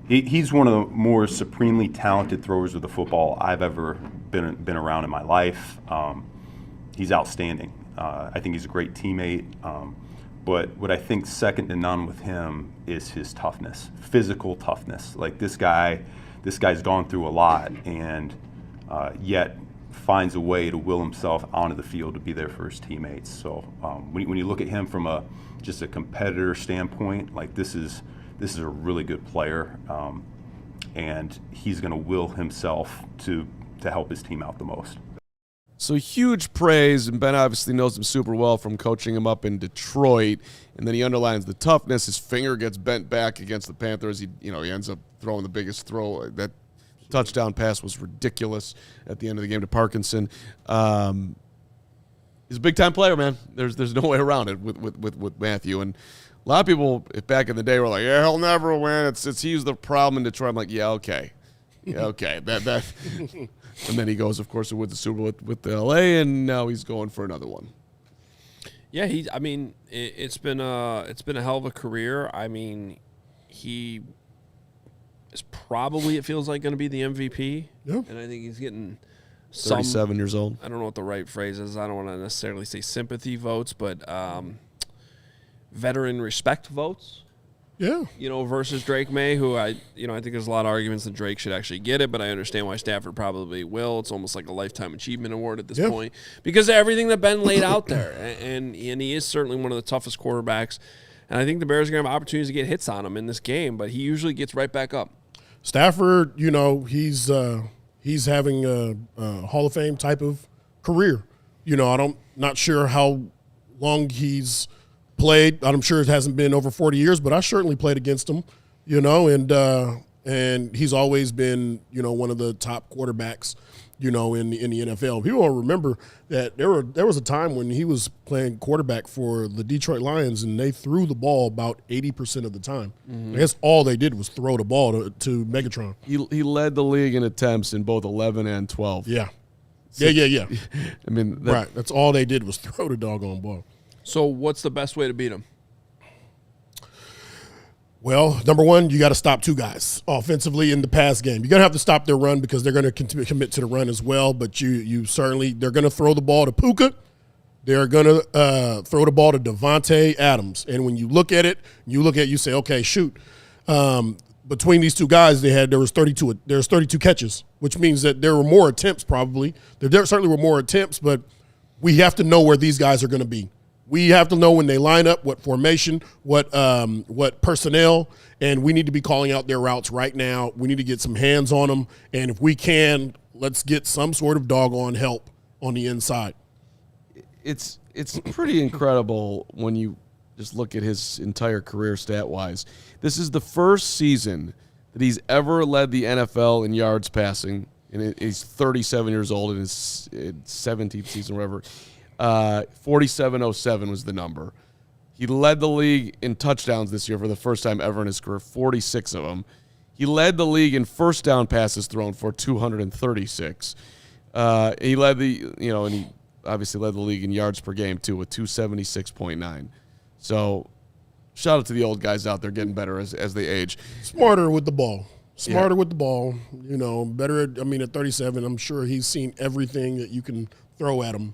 He's one of the more supremely talented throwers of the football I've ever been around in my life. He's outstanding. I think he's a great teammate. But what I think second to none with him is his toughness, physical toughness. Like this guy's gone through a lot, and yet finds a way to will himself onto the field to be there for his teammates. So when you look at him from just a competitor standpoint, like this is a really good player, and he's going to will himself to help his team out the most. So huge praise, and Ben obviously knows him super well from coaching him up in Detroit. And then he underlines the toughness. His finger gets bent back against the Panthers. He ends up throwing the biggest throw. That touchdown pass was ridiculous at the end of the game to Parkinson. He's a big-time player, man. There's no way around it with Matthew. And a lot of people back in the day were like, yeah, he'll never win. It's he's the problem in Detroit. I'm like, yeah, okay. Yeah, okay. That and then he goes, of course, with the Super Bowl with the LA, and now he's going for another one. Yeah, it's been a hell of a career. I mean, he is probably, it feels like, going to be the MVP. Yeah. And I think he's getting 37 years old. I don't know what the right phrase is. I don't want to necessarily say sympathy votes, but veteran respect votes. Yeah. Versus Drake May, who I think there's a lot of arguments that Drake should actually get it, but I understand why Stafford probably will. It's almost like a lifetime achievement award at this point because of everything that Ben laid out there, and he is certainly one of the toughest quarterbacks. And I think the Bears are going to have opportunities to get hits on him in this game, but he usually gets right back up. Stafford, he's having a Hall of Fame type of career. Not sure how long he's played. I'm sure it hasn't been over 40 years, but I certainly played against him, and he's always been, one of the top quarterbacks, in the NFL. People will remember that there was a time when he was playing quarterback for the Detroit Lions, and they threw the ball about 80% of the time. I guess all they did was throw the ball to Megatron. He led the league in attempts in both 11 and 12. Yeah. Yeah. I mean, right. That's all they did was throw the doggone ball. So what's the best way to beat him? Well, number one, you got to stop two guys offensively in the pass game. You're going to have to stop their run because they're going to commit to the run as well. But you certainly, they're going to throw the ball to Puka. They're going to throw the ball to Devontae Adams. And when you look at it, you say, okay, shoot. Between these two guys, there was 32 catches, which means that there were more attempts probably. There certainly were more attempts, but we have to know where these guys are going to be. We have to know when they line up, what formation, what personnel, and we need to be calling out their routes right now. We need to get some hands on them, and if we can, let's get some sort of doggone help on the inside. It's pretty incredible when you just look at his entire career stat-wise. This is the first season that he's ever led the NFL in yards passing, and he's 37 years old in his 17th season, whatever. 4707 was the number. He led the league in touchdowns this year for the first time ever in his career, 46 of them. He led the league in first down passes thrown for 236. He led and he obviously led the league in yards per game too with 276.9. So shout out to the old guys out there getting better as they age. Smarter with the ball. With the ball. Better at 37, I'm sure he's seen everything that you can throw at him.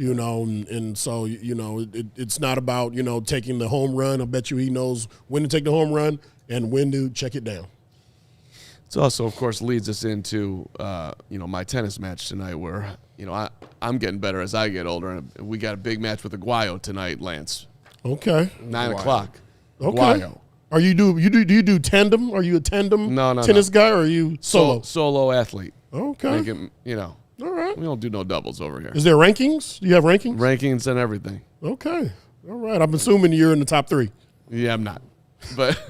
And so, it's not about, taking the home run. I bet you he knows when to take the home run and when to check it down. It's also, of course, leads us into, my tennis match tonight where, I'm getting better as I get older. And we got a big match with Aguayo tonight, Lance. Okay. 9 o'clock. Okay. Aguayo. Do you do tandem? Are you a tandem tennis guy or are you solo? Solo athlete. Okay. All right. We don't do no doubles over here. Is there rankings? Do you have rankings? Rankings and everything. Okay. All right. I'm assuming you're in the top 3. Yeah, I'm not. But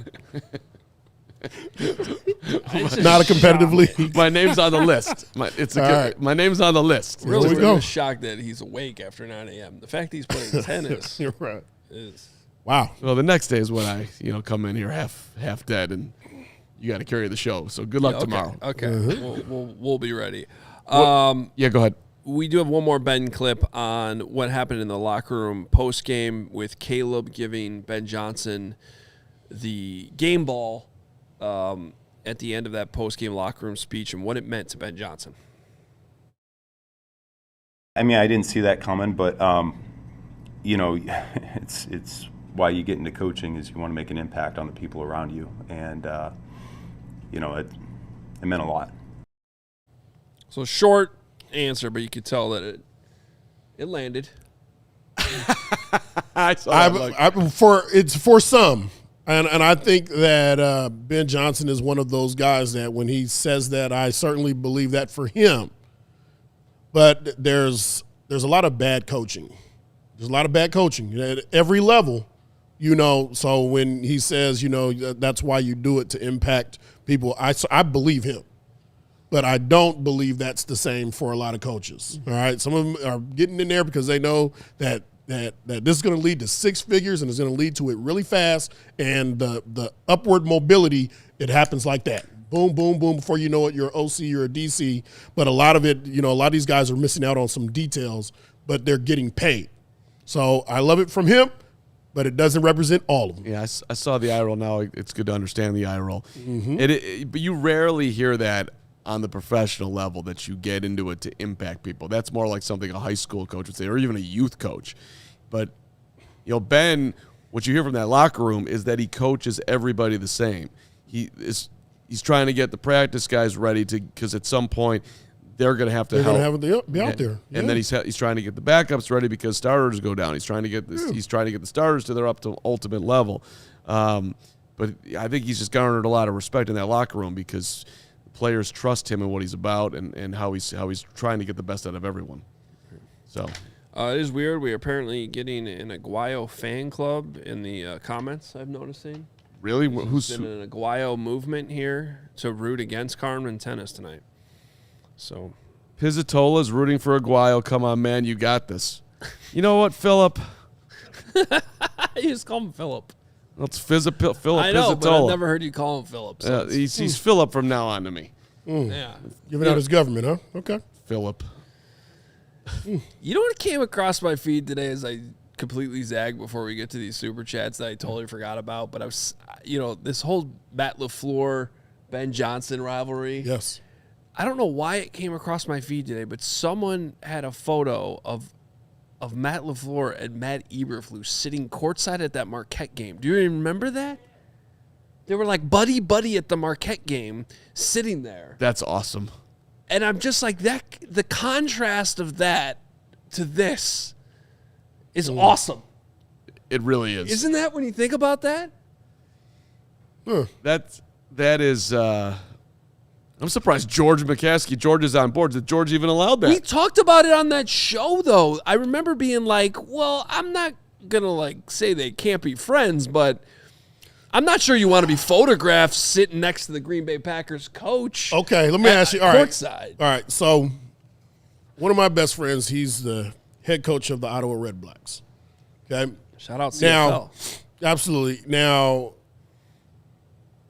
not a competitive league. My name's on the list. My name's on the list. Really, I'm shocked that he's awake after 9 a.m. The fact that he's playing tennis You're right. is wow. Well, the next day is when I, come in here half dead, and you got to carry the show. So good luck tomorrow. Okay, we'll be ready. Go ahead. We do have one more Ben clip on what happened in the locker room post game with Caleb giving Ben Johnson the game ball at the end of that post game locker room speech and what it meant to Ben Johnson. I didn't see that coming, but it's why you get into coaching is you want to make an impact on the people around you, and it meant a lot. So short answer, but you could tell that it landed. It's for some, and I think that Ben Johnson is one of those guys that when he says that, I certainly believe that for him. But there's a lot of bad coaching. There's a lot of bad coaching at every level, So when he says, that's why you do it to impact people, I believe him. But I don't believe that's the same for a lot of coaches. All right, some of them are getting in there because they know that this is going to lead to 6 figures and it's going to lead to it really fast. And the upward mobility, it happens like that. Boom, boom, boom. Before you know it, you're an OC, you're a DC. But a lot of it, a lot of these guys are missing out on some details, but they're getting paid. So I love it from him, but it doesn't represent all of them. Yeah, I saw the eye roll now. It's good to understand the eye roll. Mm-hmm. But you rarely hear that on the professional level, that you get into it to impact people. That's more like something a high school coach would say, or even a youth coach. But, Ben, what you hear from that locker room is that he coaches everybody the same. He's trying to get the practice guys ready because at some point they're going to have to They're help. going to have to be out there. And then he's trying to get the backups ready because starters go down. He's trying to get the starters to their up to ultimate level. But I think he's just garnered a lot of respect in that locker room because players trust him and what he's about and how he's trying to get the best out of everyone. So it is weird. We are apparently getting an Aguayo fan club in the comments, I'm noticing. Really? Who's been an Aguayo movement here to root against Carman tennis tonight. So Pizzatola's rooting for Aguayo. Come on, man, you got this. You know what, Philip? You just call him Philip. It's Philip Pizzatola. I know, but I've never heard you call him Philip. So he's Philip from now on to me. Yeah. Giving out his government, huh? Okay. Philip. You know what came across my feed today as I completely zag before we get to these super chats that I totally forgot about. But I was, this whole Matt LaFleur, Ben Johnson rivalry. Yes. I don't know why it came across my feed today, but someone had a photo of Matt LaFleur and Matt Eberflus sitting courtside at that Marquette game. Do you remember that? They were like buddy at the Marquette game, sitting there. That's awesome. And I'm just like, the contrast of that to this is awesome. It really is. Isn't that when you think about that? That is. I'm surprised George is on board. Did George even allow that? We talked about it on that show, though. I remember being like, well, I'm not going to say they can't be friends, but I'm not sure you want to be photographed sitting next to the Green Bay Packers coach. Okay, let me ask you. All right. Courtside. All right. So, one of my best friends, he's the head coach of the Ottawa Red Blacks. Okay. Shout out CFL. Now, absolutely. Now,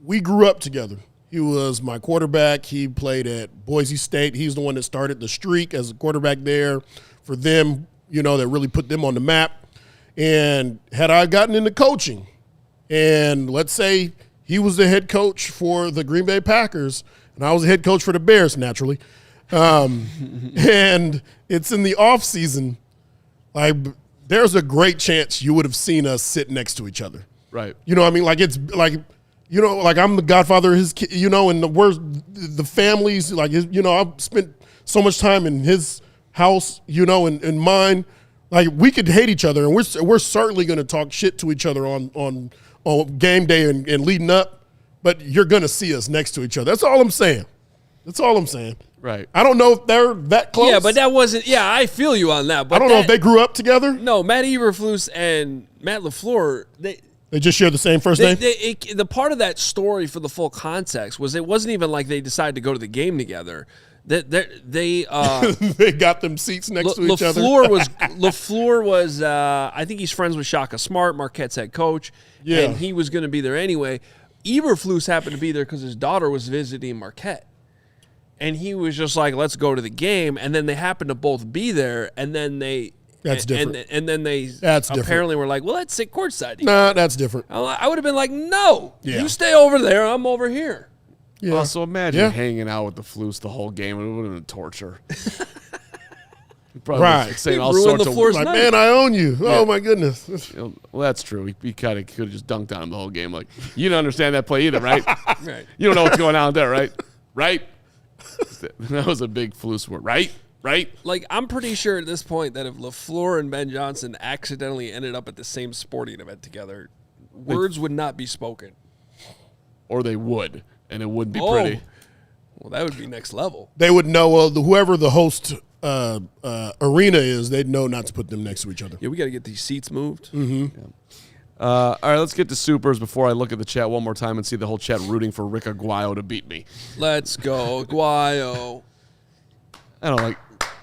we grew up together. He was my quarterback. He played at Boise State. He's the one that started the streak as a quarterback there for them, that really put them on the map. And had I gotten into coaching, and let's say he was the head coach for the Green Bay Packers, and I was the head coach for the Bears, naturally, and it's in the off season, there's a great chance you would have seen us sit next to each other. Right. You know what I mean? It's like I'm the godfather of his kid, and we're the families, I've spent so much time in his house, and mine. We could hate each other, and we're certainly going to talk shit to each other on game day and leading up, but you're going to see us next to each other. That's all I'm saying. Right. I don't know if they're that close. Yeah, but that wasn't – I feel you on that. But I don't know if they grew up together. No, Matt Eberflus and Matt LaFleur, They just share the same first name? The part of that story for the full context was it wasn't even like they decided to go to the game together. They they got them seats next to each other. LaFleur was I think he's friends with Shaka Smart, Marquette's head coach, and he was going to be there anyway. Eberflus happened to be there because his daughter was visiting Marquette. And he was just like, let's go to the game. And then they happened to both be there, and then they – That's different. And then they apparently were like, well, let's sit courtside. Nah, that's different. I would have been like, no, Yeah. you stay over there. I'm over here. Yeah. Also, imagine hanging out with the Flus the whole game. It would have been torture. Probably Right. saying He all ruined sorts the of floor's Like, night. man, I own you. Oh, my goodness. Well, that's true. He kind of could have just dunked on him the whole game. Like, you don't understand that play either, right? Right. You don't know what's going on there, right? Right? That was a big Flus word. Right? Right? Like, I'm pretty sure at this point that if LaFleur and Ben Johnson accidentally ended up at the same sporting event together, words would not be spoken. Or they would, and it wouldn't be pretty. Well, that would be next level. They would know whoever the host arena is, they'd know not to put them next to each other. Yeah, we got to get these seats moved. Mm-hmm. Yeah. All right, let's get to supers before I look at the chat one more time and see the whole chat rooting for Rick Aguayo to beat me. Let's go, Aguayo. I don't like,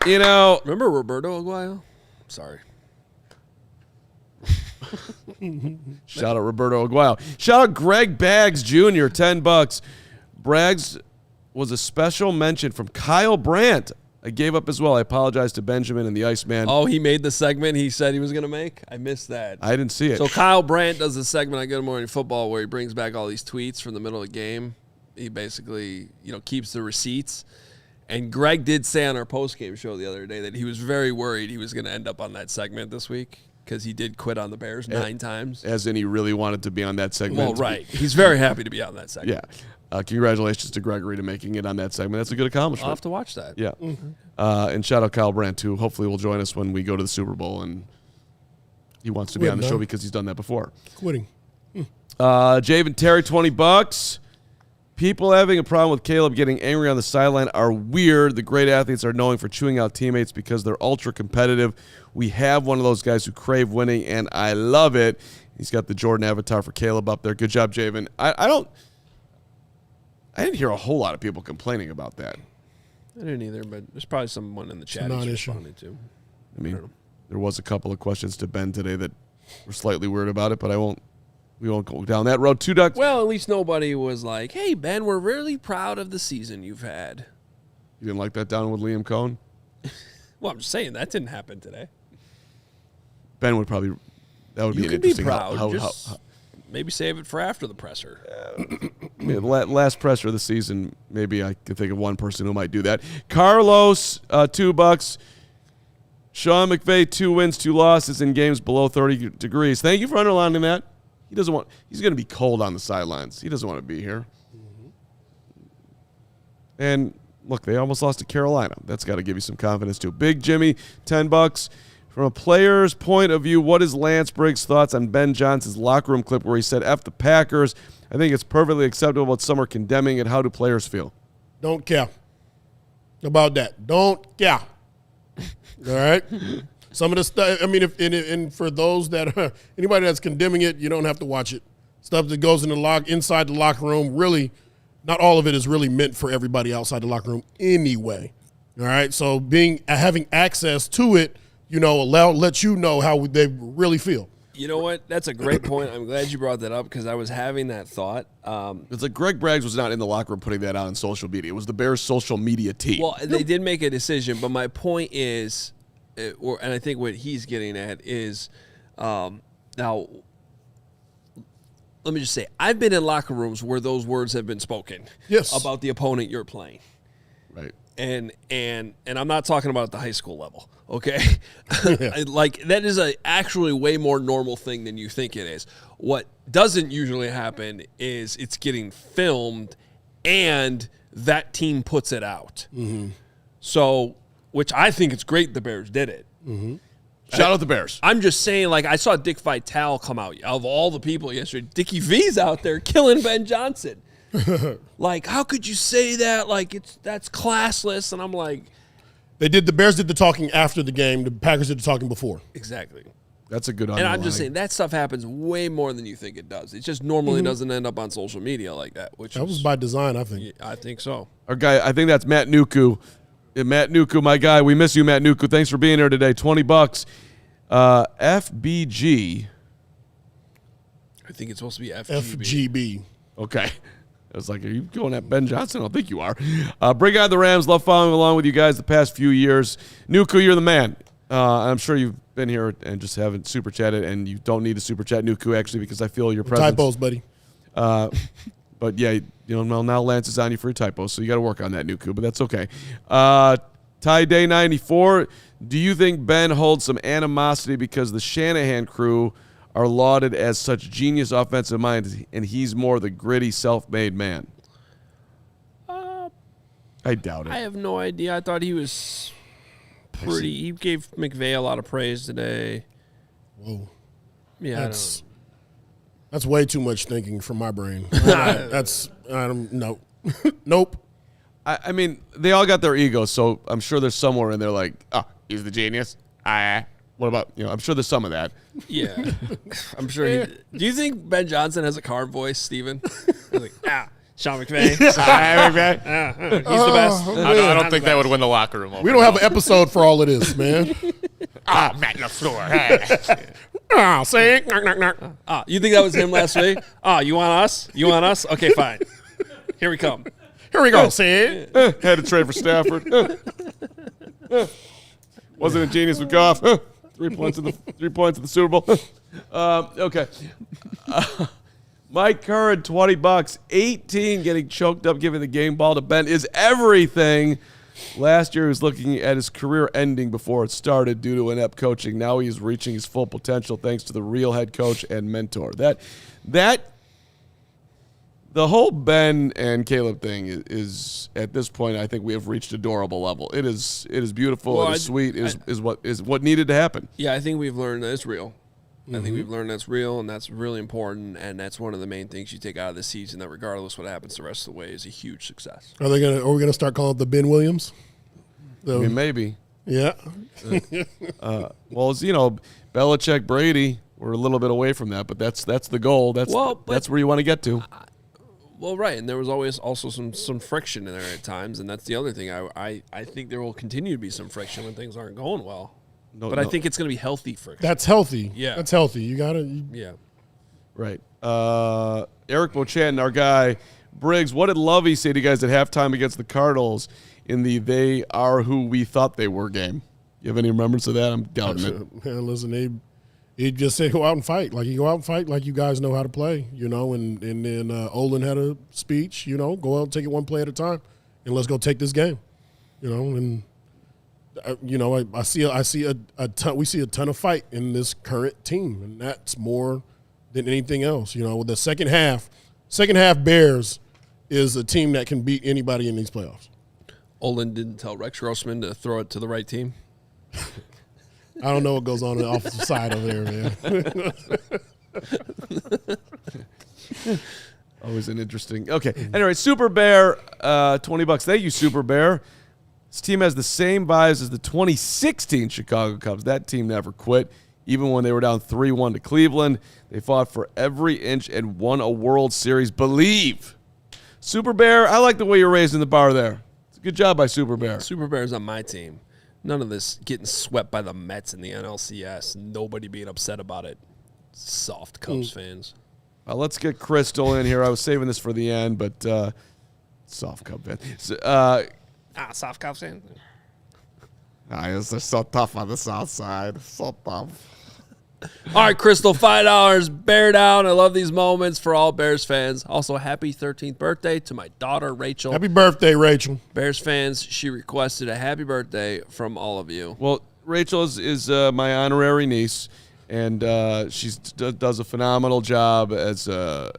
Remember Roberto Aguayo? Sorry. Shout out Roberto Aguayo. Shout out Greg Baggs Jr., $10. Braggs was a special mention from Kyle Brandt. I gave up as well. I apologize to Benjamin and the Iceman. Oh, he made the segment he said he was going to make? I missed that. I didn't see it. So Kyle Brandt does a segment on Good Morning Football where he brings back all these tweets from the middle of the game. He basically, keeps the receipts. And Greg did say on our post-game show the other day that he was very worried he was going to end up on that segment this week because he did quit on the Bears 9 times. As in he really wanted to be on that segment. Well, right. He's very happy to be on that segment. Yeah. Congratulations to Gregory to making it on that segment. That's a good accomplishment. I'll have to watch that. Yeah. And shout out Kyle Brandt, too. Hopefully will join us when we go to the Super Bowl. And he wants to be on the show because he's done that before. Quitting. Javen Terry, $20. People having a problem with Caleb getting angry on the sideline are weird. The great athletes are known for chewing out teammates because they're ultra competitive. We have one of those guys who crave winning, and I love it. He's got the Jordan avatar for Caleb up there. Good job, Javen. I didn't hear a whole lot of people complaining about that. I didn't either, but there's probably someone in the chat non-issue. he's responding to. I mean, there was a couple of questions to Ben today that were slightly weird about it, but we won't go down that road. $2. Well, at least nobody was like, hey, Ben, we're really proud of the season you've had. You didn't like that down with Liam Cohn? Well, I'm just saying that didn't happen today. Ben would probably. That would You be an can be interesting. proud. Just maybe save it for after the presser. Yeah, last presser of the season, maybe I could think of one person who might do that. Carlos, $2. Sean McVay, 2 wins, 2 losses in games below 30 degrees. Thank you for underlining that. He's going to be cold on the sidelines. He doesn't want to be here. Mm-hmm. And look, they almost lost to Carolina. That's got to give you some confidence too. Big Jimmy, $10. From a player's point of view, what is Lance Briggs' thoughts on Ben Johnson's locker room clip where he said, F the Packers? I think it's perfectly acceptable, but some are condemning it. How do players feel? Don't care about that. Don't care. All right? Some of the stuff, I mean, and for those that are, anybody that's condemning it, you don't have to watch it. Stuff that goes inside the locker room, really, not all of it is really meant for everybody outside the locker room anyway. All right? So having access to it, lets you know how they really feel. You know what? That's a great point. I'm glad you brought that up because I was having that thought. It's like Greg Braggs was not in the locker room putting that out on social media. It was the Bears' social media team. Well, they did make a decision, but my point is, and I think what he's getting at is, now, let me just say, I've been in locker rooms where those words have been spoken about the opponent you're playing. Right. And I'm not talking about the high school level, okay? Like, that is actually way more normal thing than you think it is. What doesn't usually happen is it's getting filmed and that team puts it out. Mm-hmm. So, which I think it's great the Bears did it. Mm-hmm. Shout out the Bears. I'm just saying, like, I saw Dick Vitale come out. Of all the people yesterday, Dickie V's out there killing Ben Johnson. Like, how could you say that? Like, that's classless. And I'm like, the Bears did the talking after the game. The Packers did the talking before. Exactly. That's a good underline. And I'm just saying that stuff happens way more than you think it does. It just normally doesn't end up on social media like that. That was by design, I think. I think so. Our guy, I think that's Matt Nuku. Matt Nuku, my guy. We miss you, Matt Nuku. Thanks for being here today. $20. FBG. I think it's supposed to be FGB. FGB. Okay. I was like, are you going at Ben Johnson? I don't think you are. Bring on the Rams. Love following along with you guys the past few years. Nuku, you're the man. I'm sure you've been here and just haven't super chatted, and you don't need to super chat Nuku, actually, because I feel your presence. Typos, buddy. But, yeah, now Lance is on you for your typos, so you got to work on that, Nuku, but that's okay. Ty Day 94, do you think Ben holds some animosity because the Shanahan crew are lauded as such genius offensive minds, and he's more the gritty, self-made man? I doubt it. I have no idea. I thought he was pretty. He gave McVay a lot of praise today. Whoa. Yeah, that's way too much thinking from my brain. No. Nope. I mean, they all got their egos, so I'm sure there's somewhere in there like, oh, he's the genius. What about, I'm sure there's some of that. Yeah. I'm sure. Do you think Ben Johnson has a car voice, Steven? Like, Sean McVay. He's the best. I don't think that would win the locker room over. We don't have an episode for all of this, man. Matt LaFleur. Say you think that was him last week? You want us? You want us? Okay, fine. Here we come. Here we go, say it. Had to trade for Stafford. Wasn't a genius with Goff. 3 points in the Super Bowl. Okay. Mike Curran, $20. 18 getting choked up, giving the game ball to Ben is everything. Last year he was looking at his career ending before it started due to inept coaching. Now he is reaching his full potential thanks to the real head coach and mentor. The whole Ben and Caleb thing is at this point, I think we have reached adorable level. It is beautiful. It is sweet. It is what needed to happen. Yeah, I think we've learned that it's real. I think we've learned that's real, and that's really important, and that's one of the main things you take out of this season, that regardless what happens the rest of the way is a huge success. Are we gonna start calling it the Ben Williams? I mean, maybe. Yeah. Well, it's, Belichick, Brady, we're a little bit away from that, but that's the goal. That's where you want to get to. Well, right, and there was always also some friction in there at times, and that's the other thing. I think there will continue to be some friction when things aren't going well. I think it's going to be healthy friction. That's healthy. Yeah. That's healthy. You got to. Yeah. Right. Eric Beauchamp, our guy. Briggs, what did Lovey say to you guys at halftime against the Cardinals in the they are who we thought they were game? You have any remembrance of that? I'm doubting it. Man, listen, He just said go out and fight. Like, you go out and fight like you guys know how to play, and then Olin had a speech, go out and take it one play at a time, and let's go take this game, and I see a ton. We see a ton of fight in this current team, and that's more than anything else. With the second half Bears is a team that can beat anybody in these playoffs. Olin didn't tell Rex Grossman to throw it to the right team. I don't know what goes on the offensive side over there, man. Always an interesting. Okay. Anyway, Super Bear, $20. Thank you, Super Bear. This team has the same bias as the 2016 Chicago Cubs. That team never quit. Even when they were down 3-1 to Cleveland, they fought for every inch and won a World Series. Believe. Super Bear, I like the way you're raising the bar there. It's a good job by Super Bear. Super Bear's on my team. None of this getting swept by the Mets in the NLCS. Nobody being upset about it. Soft Cubs fans. Let's get Crystal in here. I was saving this for the end, but soft Cub fan. Soft Cubs fan. They're so tough on the south side. So tough. All right, Crystal, $5. Bear down. I love these moments for all Bears fans. Also, happy 13th birthday to my daughter, Rachel. Happy birthday, Rachel. Bears fans, she requested a happy birthday from all of you. Well, Rachel is my honorary niece, and she does a phenomenal job as a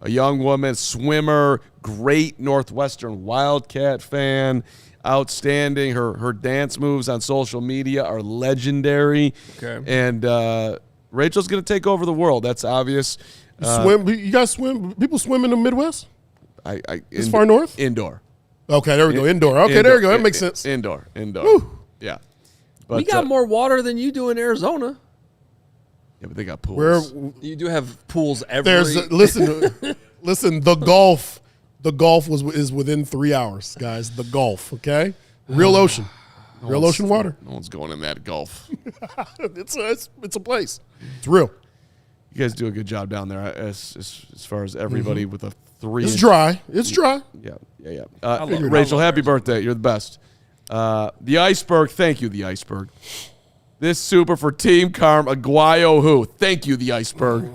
young woman, swimmer, great Northwestern Wildcat fan. Outstanding. Her dance moves on social media are legendary. Okay. And Rachel's going to take over the world. That's obvious. Swim? You guys swim? People swim in the Midwest? This far north? Indoor. Okay, there we go. Indoor. Okay, there we go. That makes sense. Indoor. Woo. Yeah. But, we got more water than you do in Arizona. Yeah, but they got pools. You do have pools every. Listen. The Gulf is within 3 hours, guys. The Gulf, okay? Real ocean. Real ocean water. No one's going in that Gulf. It's a place. It's real. You guys do a good job down there as far as everybody with a 3. It's dry. It's dry. Yeah. Rachel, happy birthday. You're the best. The Iceberg. Thank you, the Iceberg. This super for Team Carm. Aguayo who? Thank you, the Iceberg.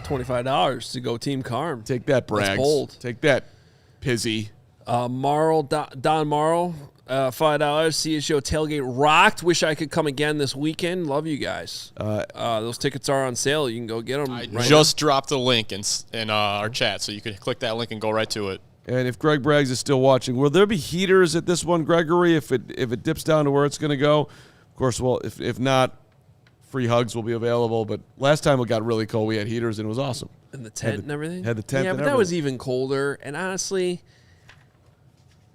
$25 to go Team Carm. Take that, Braggs. That's bold. Take that, Pizzy. Don Morrow, $5. CHGO Tailgate rocked. Wish I could come again this weekend. Love you guys. Those tickets are on sale. You can go get them. I just dropped a link in our chat, so you can click that link and go right to it. And if Greg Braggs is still watching, will there be heaters at this one, Gregory, if it dips down to where it's going to go? Of course, well, if not, free hugs will be available. But last time it got really cold, we had heaters, and it was awesome. And the tent and everything? Had the tent and everything. That was even colder. And honestly,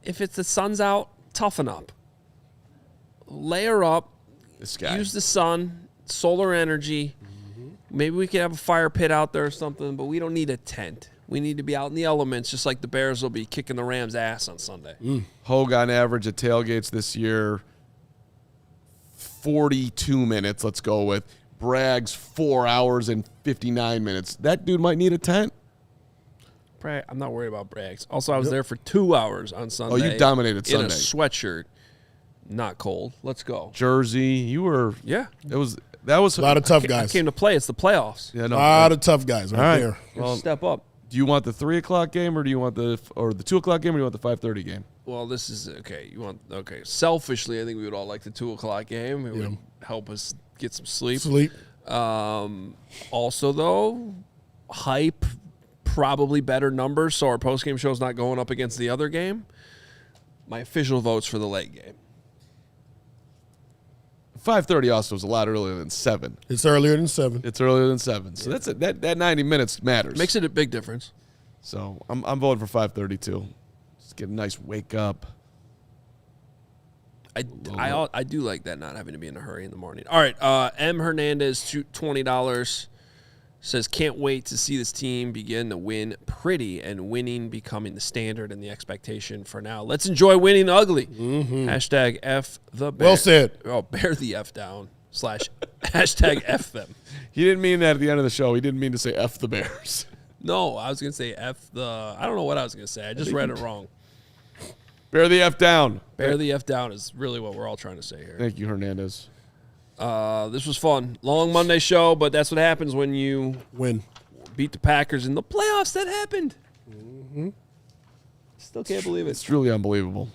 if the sun's out, toughen up. Layer up. This guy. Use the sun, solar energy. Maybe we could have a fire pit out there or something, but we don't need a tent. We need to be out in the elements, just like the Bears will be kicking the Rams' ass on Sunday. Hoge on average at tailgates this year, 42 minutes, let's go with. Braggs, 4 hours and 59 minutes. That dude might need a tent. I'm not worried about Braggs. Also, I was there for 2 hours on Sunday. Oh, you dominated Sunday. In a sweatshirt. Not cold. Let's go. Jersey, you were. Yeah. That was a lot of tough guys. I came to play. It's the playoffs. Yeah, a lot of tough guys right there. Well, step up. Do you want the 3 o'clock game, or do you want the 2 o'clock game, or do you want the 5:30 game? Well, this is okay. Selfishly, I think we would all like the 2 o'clock game. It would help us get some sleep. Also, though, hype, probably better numbers, so our post-game show's not going up against the other game. My official vote's for the late game. 5:30 also is a lot earlier than 7. It's earlier than 7. It's earlier than 7. So that 90 minutes matters. Makes it a big difference. So I'm voting for 5:30 too. Just get a nice wake up. I do like that, not having to be in a hurry in the morning. All right, M. Hernandez, $20, says, can't wait to see this team begin to win pretty and winning becoming the standard and the expectation for now. Let's enjoy winning ugly. Hashtag F the Bear. Well said. Oh, bear the F down / hashtag F them. He didn't mean that at the end of the show. He didn't mean to say F the Bears. No, I was going to say F the – I don't know what I was going to say. I just read it wrong. Bear the F down. Bear the F down is really what we're all trying to say here. Thank you, Hernandez. This was fun. Long Monday show, but that's what happens when you Win. beat the Packers in the playoffs. That happened. Still can't believe it. It's truly unbelievable.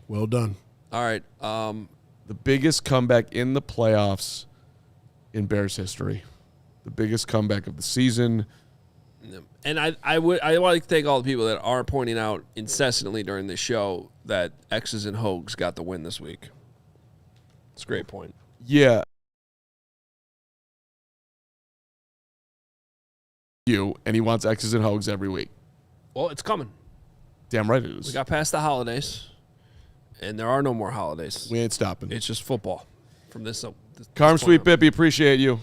Well done. All right. The biggest comeback in the playoffs in Bears history. The biggest comeback of the season. And I want to thank all the people that are pointing out incessantly during this show that X's and Hogs got the win this week. It's a great point. Yeah. And he wants X's and Hogs every week. Well, it's coming. Damn right it is. We got past the holidays, and there are no more holidays. We ain't stopping. It's just football from this. Carm Sweet Bippy, appreciate you.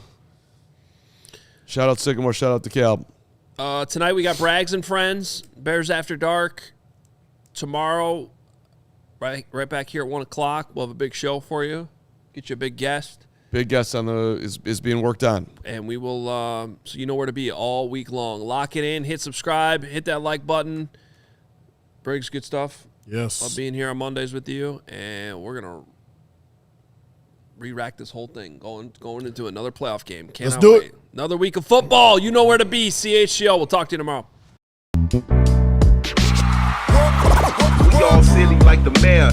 Shout out Sycamore, shout out to Cal. Tonight we got Braggs and Friends, Bears After Dark. Tomorrow, right back here at 1 o'clock, we'll have a big show for you. Get you a big guest. Big guest on is being worked on. And we will, so you know where to be all week long. Lock it in, hit subscribe, hit that like button. Briggs, good stuff. Yes. Love being here on Mondays with you, and we're gonna re-rack this whole thing, going into another playoff game. Let's do it. Another week of football. You know where to be. CHGO. We'll talk to you tomorrow. We all silly like the mayor.